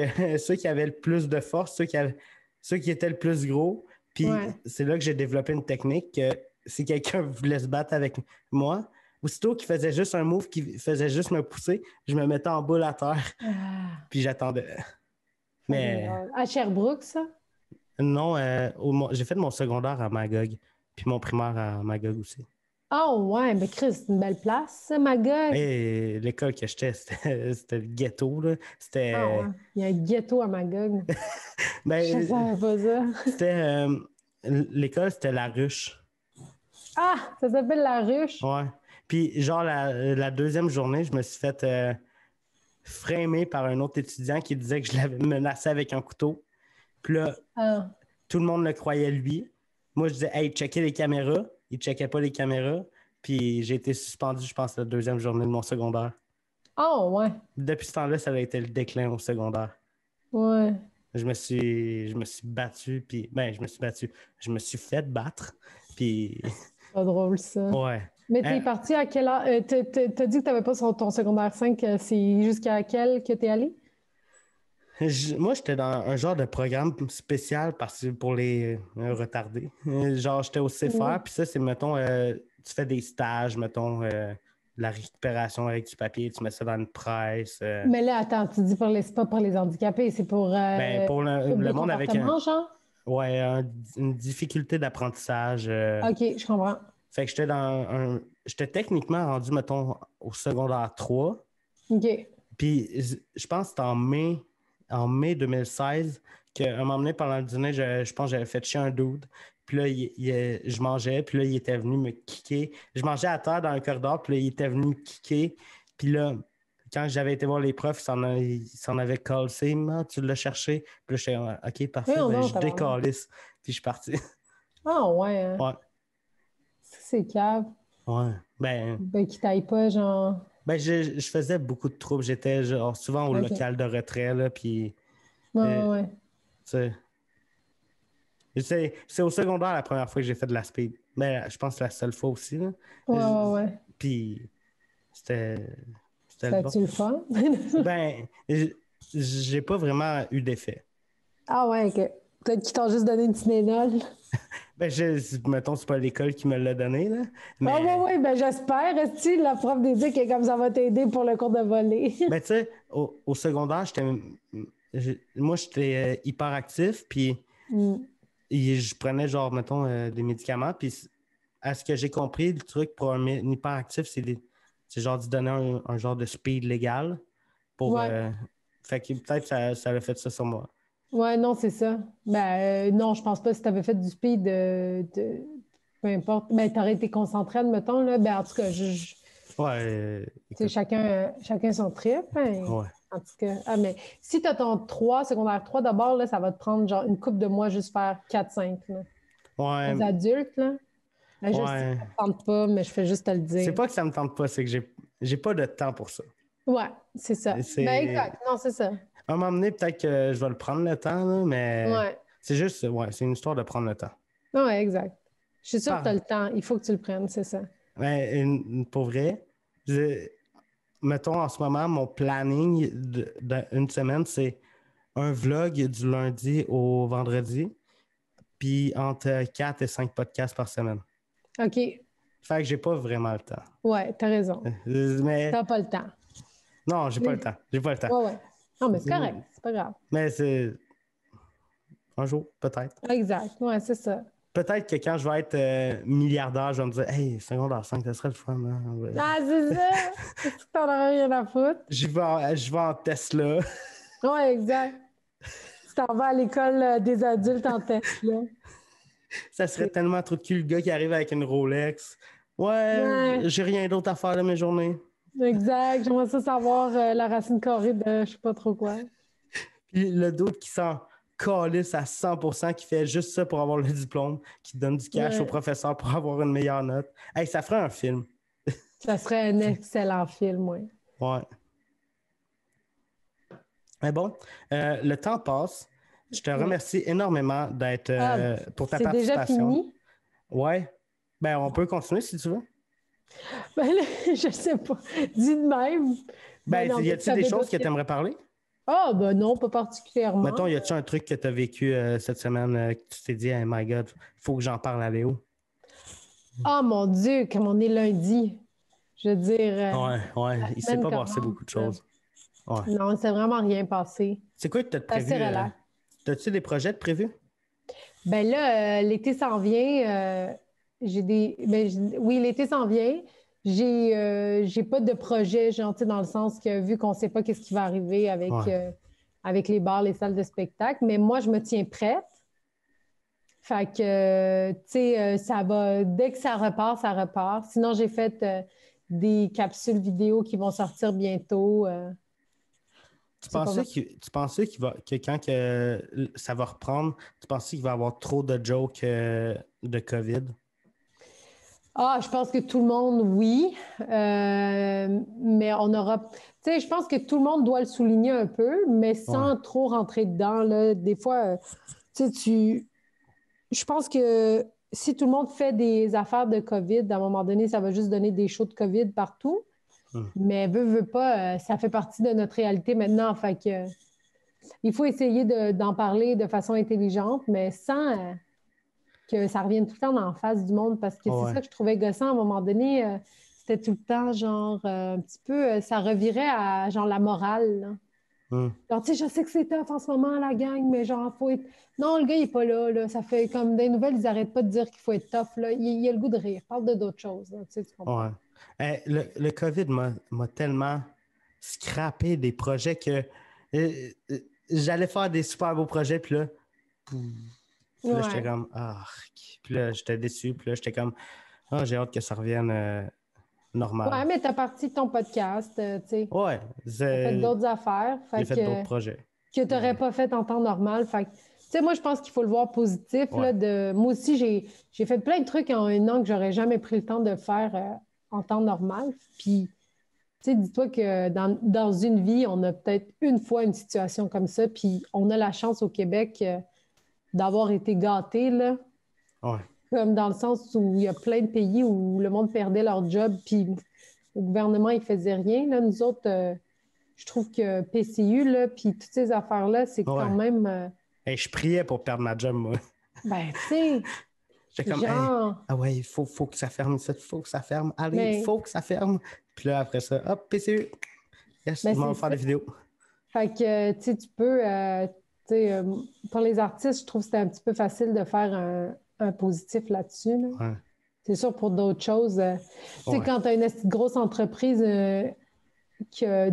avaient le plus de force, ceux qui étaient le plus gros. Puis Ouais. c'est là que j'ai développé une technique que si quelqu'un voulait se battre avec moi, aussitôt qu'il faisait juste un move, qui faisait juste me pousser, je me mettais en boule à terre, puis j'attendais. Mais À Sherbrooke, ça? non, j'ai fait mon secondaire à Magog, puis mon primaire à Magog aussi. Oh, ouais, mais Chris, c'est une belle place, ça, Magog. Et l'école que j'étais, c'était le ghetto, là. C'était. Ah, ouais. Il y a un ghetto à Magog. Ben, Je savais pas ça. c'était. L'école, c'était La Ruche. Ah, ça s'appelle la ruche. Ouais. Puis, genre, la deuxième journée, je me suis fait framer par un autre étudiant qui disait que je l'avais menacé avec un couteau. Puis là, Ah. tout le monde le croyait lui. Moi, je disais, hey, checkez les caméras. Il checkait pas les caméras. Puis j'ai été suspendu, je pense, la deuxième journée de mon secondaire. Oh, ouais. Depuis ce temps-là, ça a été le déclin au secondaire. Ouais. Je me suis battu, puis je me suis battu. Je me suis fait battre, puis Pas drôle, ça. ouais. Mais t'es parti à quelle heure? T'as dit que t'avais pas ton secondaire 5, c'est jusqu'à quel que t'es allé? Moi, j'étais dans un genre de programme spécial pour les retardés. Genre, j'étais au CFR, puis ça, c'est, mettons, tu fais des stages, mettons, de la récupération avec du papier, tu mets ça dans une presse. Mais là, attends, tu dis c'est pas pour les handicapés, c'est pour, Pour le monde avec genre? Ouais, une difficulté d'apprentissage. OK, je comprends. Fait que j'étais techniquement rendu, mettons, au secondaire 3. OK. Puis je pense que c'était en mai 2016 qu'à un moment donné, pendant le dîner, je pense que j'avais fait chier un dude. Puis là, je mangeais, puis là, il était venu me kicker. Je mangeais à terre dans le corridor, puis là, il était venu me kicker. Puis là, quand j'avais été voir les profs, il s'en avait calcé. Ah, tu l'as cherché. Puis là, j'étais OK, parfait, je décalisse. Puis je suis parti. Ah, ouais. Hein. Ouais. C'est cave. Ouais. Ben, qui t'aille pas, genre. Ben, je faisais beaucoup de troubles. J'étais genre, souvent au local de retrait, là, puis... Ouais. C'est au secondaire la première fois que j'ai fait de la speed. Mais je pense que c'est la seule fois aussi, là. Ouais. Puis, c'était C'était-tu le fun? Ben, j'ai pas vraiment eu d'effet. Ah ouais, OK. Peut-être qu'ils t'ont juste donné une Tylenol. Ben, mettons, c'est pas l'école qui me l'a donné, là. Mais... Ah ouais, ben j'espère. Est-ce que la prof d'éduc est comme ça va t'aider pour le cours de volley? Ben, tu sais, au secondaire, moi, j'étais hyperactif, puis je prenais, genre, mettons, des médicaments, puis à ce que j'ai compris, le truc pour un hyperactif, c'est genre de donner un genre de speed légal pour... fait que peut-être ça a fait ça sur moi. Ouais, non, c'est ça. Ben, non, je pense pas si tu avais fait du speed, peu importe. Ben, tu aurais été concentré, admettons, là. Ben, en tout cas, ouais. Tu sais, chacun son trip. Hein. Ouais. En tout cas, mais si tu as ton secondaire 3, d'abord, là, ça va te prendre genre une couple de mois juste faire 4-5. Là. Ouais. Les adultes, là. Je sais que ça ne me tente pas, mais je fais juste te le dire. C'est pas que ça me tente pas, c'est que j'ai pas de temps pour ça. Ouais, c'est ça. Ben, exact. Non, c'est ça. À un moment donné, peut-être que je vais le prendre le temps, là, mais c'est juste, c'est une histoire de prendre le temps. Ouais, exact. Je suis sûre que tu as le temps. Il faut que tu le prennes, c'est ça. Mais pour vrai, mettons, en ce moment, mon planning d'une semaine, c'est un vlog du lundi au vendredi, puis entre 4 et 5 podcasts par semaine. OK. Fait que j'ai pas vraiment le temps. Ouais, t'as raison. Mais T'as pas le temps. non, j'ai pas le temps. J'ai pas le temps. Ouais. Non, mais c'est correct. C'est pas grave. Mais c'est un jour, peut-être. Exact. Ouais, c'est ça. Peut-être que quand je vais être milliardaire, je vais me dire, hey, secondaire 5, ça serait le fun. Hein? Ah, c'est ça! Est-ce que t'en as rien à foutre? Je vais en Tesla. Ouais, exact. Tu t'en vas à l'école des adultes en Tesla. Ça serait tellement trop de cul, le gars qui arrive avec une Rolex. Ouais. J'ai rien d'autre à faire de mes journées. Exact. J'aimerais ça savoir la racine carrée de je sais pas trop quoi. Puis le d'autre qui s'en calisse à 100%, qui fait juste ça pour avoir le diplôme, qui donne du cash au professeur pour avoir une meilleure note. Hey, ça ferait un film. Ça serait un excellent film, oui. Ouais. Mais bon, le temps passe. Je te remercie énormément d'être pour ta participation. C'est déjà fini? Ouais. Ben, on peut continuer si tu veux. Ben là, je sais pas. Dis de même. Ben, y a-t-il des choses que tu aimerais parler? Ah, ben non, pas particulièrement. Mettons, y a-t-il un truc que tu as vécu cette semaine que tu t'es dit, oh my God, il faut que j'en parle à Léo? Oh mon Dieu, comme on est lundi. Je veux dire. Ouais. Il s'est pas passé beaucoup de choses. Ouais. Non, il s'est vraiment rien passé. C'est quoi que tu as prévu? As-tu des projets de prévus? Ben là, l'été s'en vient. Oui, l'été s'en vient. J'ai pas de projet, genre, dans le sens que vu qu'on sait pas qu'est-ce qui va arriver avec les bars, les salles de spectacle, mais moi, je me tiens prête. Fait que, tu sais, ça va, dès que ça repart, ça repart. Sinon, j'ai fait des capsules vidéo qui vont sortir bientôt. Tu pensais que quand ça va reprendre, tu pensais qu'il va y avoir trop de jokes de COVID? Ah, je pense que tout le monde, oui. Mais on aura. Tu sais, je pense que tout le monde doit le souligner un peu, mais sans trop rentrer dedans. Là. Des fois, tu sais, je pense que si tout le monde fait des affaires de COVID, à un moment donné, ça va juste donner des shows de COVID partout. Mais veut pas, ça fait partie de notre réalité maintenant. Fait que il faut essayer d'en parler de façon intelligente, mais sans que ça revienne tout le temps en face du monde, parce que c'est ça que je trouvais gossant à un moment donné. C'était tout le temps, genre, un petit peu, ça revirait à, genre, la morale, là. Genre, tu sais, je sais que c'est tough en ce moment, la gang, mais genre, faut être... Non, le gars, il est pas là, là. Ça fait comme des nouvelles, ils n'arrêtent pas de dire qu'il faut être tough, là. Il a le goût de rire. Parle de d'autres choses, là. Tu sais, tu comprends? Ouais. Le COVID m'a tellement scrappé des projets que j'allais faire des super beaux projets, puis là, j'étais comme, puis là, j'étais déçu, puis là, j'étais comme, j'ai hâte que ça revienne normal. Ouais, mais t'as parti de ton podcast, tu sais. Ouais. T'as fait d'autres affaires. J'ai fait d'autres projets. Que t'aurais pas fait en temps normal. Fait que, tu sais, moi, je pense qu'il faut le voir positif, là, moi aussi, j'ai fait plein de trucs en un an que j'aurais jamais pris le temps de faire en temps normal. Puis, tu sais, dis-toi que dans une vie, on a peut-être une fois une situation comme ça, puis on a la chance au Québec d'avoir été gâtés, là. Ouais. Comme dans le sens où il y a plein de pays où le monde perdait leur job, puis le gouvernement, il faisait rien. Là, nous autres, je trouve que PCU, là, puis toutes ces affaires-là, c'est quand même... je priais pour perdre ma job, moi. Ben, tu sais... J'étais comme, il faut que ça ferme, il faut que ça ferme. Allez, il faut que ça ferme. Puis là, après ça, hop, PCU. Yes, ils vont faire des vidéos. Fait que, tu sais, tu peux... pour les artistes, je trouve que c'était un petit peu facile de faire un positif là-dessus. Là. Ouais. C'est sûr, pour d'autres choses. Tu sais, quand tu as une grosse entreprise que...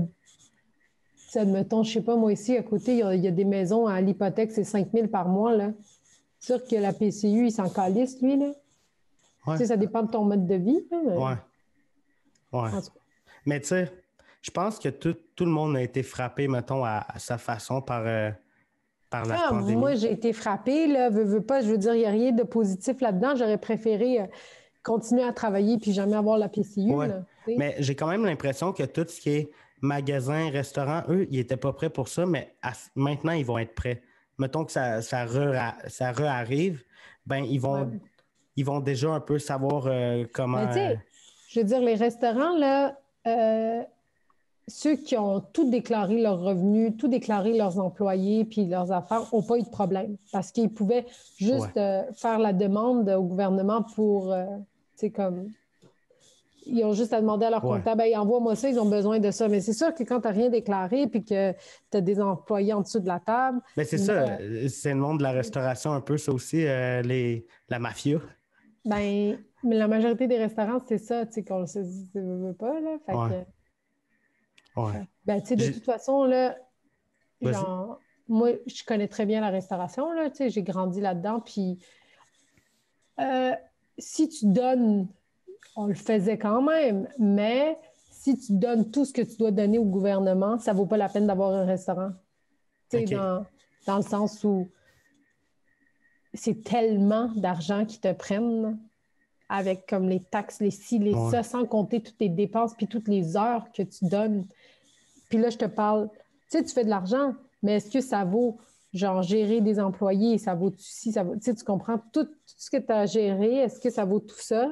Admettons, je sais pas, moi ici, à côté, il y a des maisons à l'hypothèque, c'est 5 000 par mois, là. C'est sûr que la PCU, il s'en calisse, lui, là. Ouais. Tu sais, ça dépend de ton mode de vie, là. Mais... Ouais. Mais tu sais, je pense que tout le monde a été frappé, mettons, à sa façon par la pandémie. Moi, j'ai été frappée, là, veux pas, je veux dire, il n'y a rien de positif là-dedans. J'aurais préféré continuer à travailler puis jamais avoir la PCU, là. Mais j'ai quand même l'impression que tout ce qui est magasins, restaurants, eux, ils n'étaient pas prêts pour ça, mais maintenant, ils vont être prêts. Mettons que ça re-arrive, ben ils vont déjà un peu savoir comment... Mais tu sais, je veux dire, les restaurants, là, ceux qui ont tout déclaré leurs revenus, tout déclaré leurs employés puis leurs affaires n'ont pas eu de problème parce qu'ils pouvaient juste faire la demande au gouvernement pour, tu sais, comme... Ils ont juste à demander à leur comptable, hey, envoie-moi ça, ils ont besoin de ça. Mais c'est sûr que quand tu n'as rien déclaré puis que tu as des employés en dessous de la table... Mais c'est ça, c'est le monde de la restauration un peu, ça aussi, la mafia. Ben, mais la majorité des restaurants, c'est ça, tu sais, qu'on ne veut pas, là. Fait que... Ben, tu sais, de toute façon, là, genre, moi, je connais très bien la restauration, là, tu sais, j'ai grandi là-dedans, puis si tu donnes... On le faisait quand même, mais si tu donnes tout ce que tu dois donner au gouvernement, ça ne vaut pas la peine d'avoir un restaurant. Tu sais, dans le sens où c'est tellement d'argent qu'ils te prennent avec comme les taxes, les ci, les ça, sans compter toutes tes dépenses puis toutes les heures que tu donnes. Puis là, je te parle, tu sais, tu fais de l'argent, mais est-ce que ça vaut, genre, gérer des employés, ça vaut ci, ça vaut, tu sais, tu comprends tout ce que tu as à gérer, est-ce que ça vaut tout ça?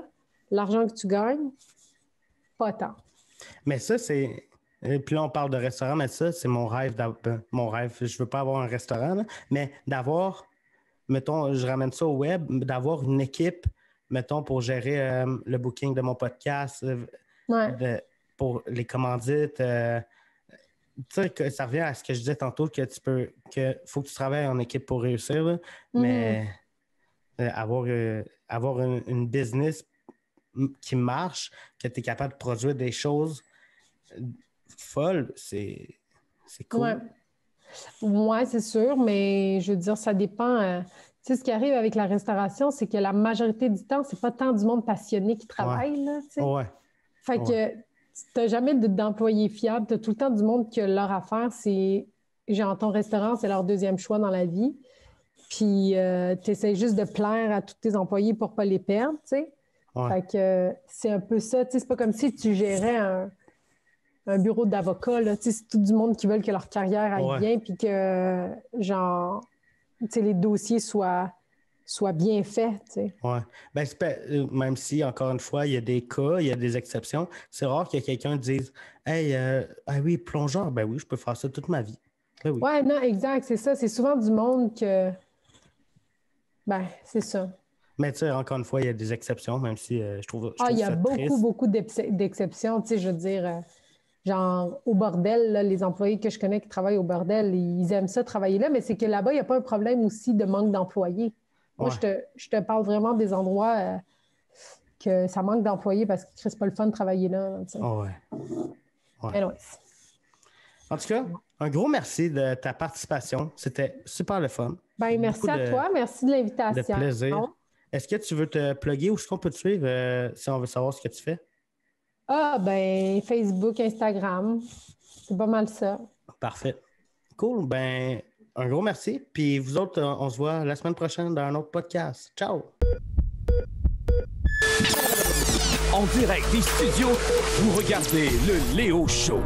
L'argent que tu gagnes, pas tant. Mais ça, c'est... Puis là, on parle de restaurant, mais ça, c'est mon rêve. Mon rêve, je veux pas avoir un restaurant, là, mais d'avoir, mettons, je ramène ça au web, d'avoir une équipe, mettons, pour gérer le booking de mon podcast, pour les commandites. Tu sais, ça revient à ce que je disais tantôt, que faut que tu travailles en équipe pour réussir, là, mais avoir une business qui marche, que tu es capable de produire des choses folles, c'est cool. Ouais, c'est sûr, mais je veux dire, ça dépend. Tu sais, ce qui arrive avec la restauration, c'est que la majorité du temps, c'est pas tant du monde passionné qui travaille, là, tu sais. Fait que tu n'as jamais d'employés fiables, tu as tout le temps du monde qui a leur affaire, c'est, genre, ton restaurant, c'est leur deuxième choix dans la vie. Puis tu essaies juste de plaire à tous tes employés pour pas les perdre, tu sais. Fait que c'est un peu ça. Tu sais, c'est pas comme si tu gérais un bureau d'avocat, là. Tu sais, c'est tout du monde qui veulent que leur carrière aille bien puis que, genre, tu sais, les dossiers soient bien faits, tu sais. Ben, même si, encore une fois, il y a des cas, il y a des exceptions, c'est rare que quelqu'un dise « Hey, oui, plongeur, ben oui, je peux faire ça toute ma vie. » Ben oui. Ouais, non, exact, c'est ça. C'est souvent du monde que... Ben, c'est ça. Mais tu sais, encore une fois, il y a des exceptions, même si je trouve il y a triste. beaucoup d'exceptions. Tu sais, je veux dire, genre, au bordel, là, les employés que je connais qui travaillent au bordel, ils aiment ça travailler là, mais c'est que là-bas, il n'y a pas un problème aussi de manque d'employés. Moi, je te parle vraiment des endroits que ça manque d'employés parce que c'est pas le fun de travailler là. Tu sais. Anyways. En tout cas, un gros merci de ta participation. C'était super le fun. Ben, merci à toi. Merci de l'invitation. De plaisir. Est-ce que tu veux te plugger ou est-ce qu'on peut te suivre si on veut savoir ce que tu fais? Ben, Facebook, Instagram. C'est pas mal ça. Parfait. Cool. Ben, un gros merci. Puis vous autres, on se voit la semaine prochaine dans un autre podcast. Ciao! En direct des studios, vous regardez le Léo Show.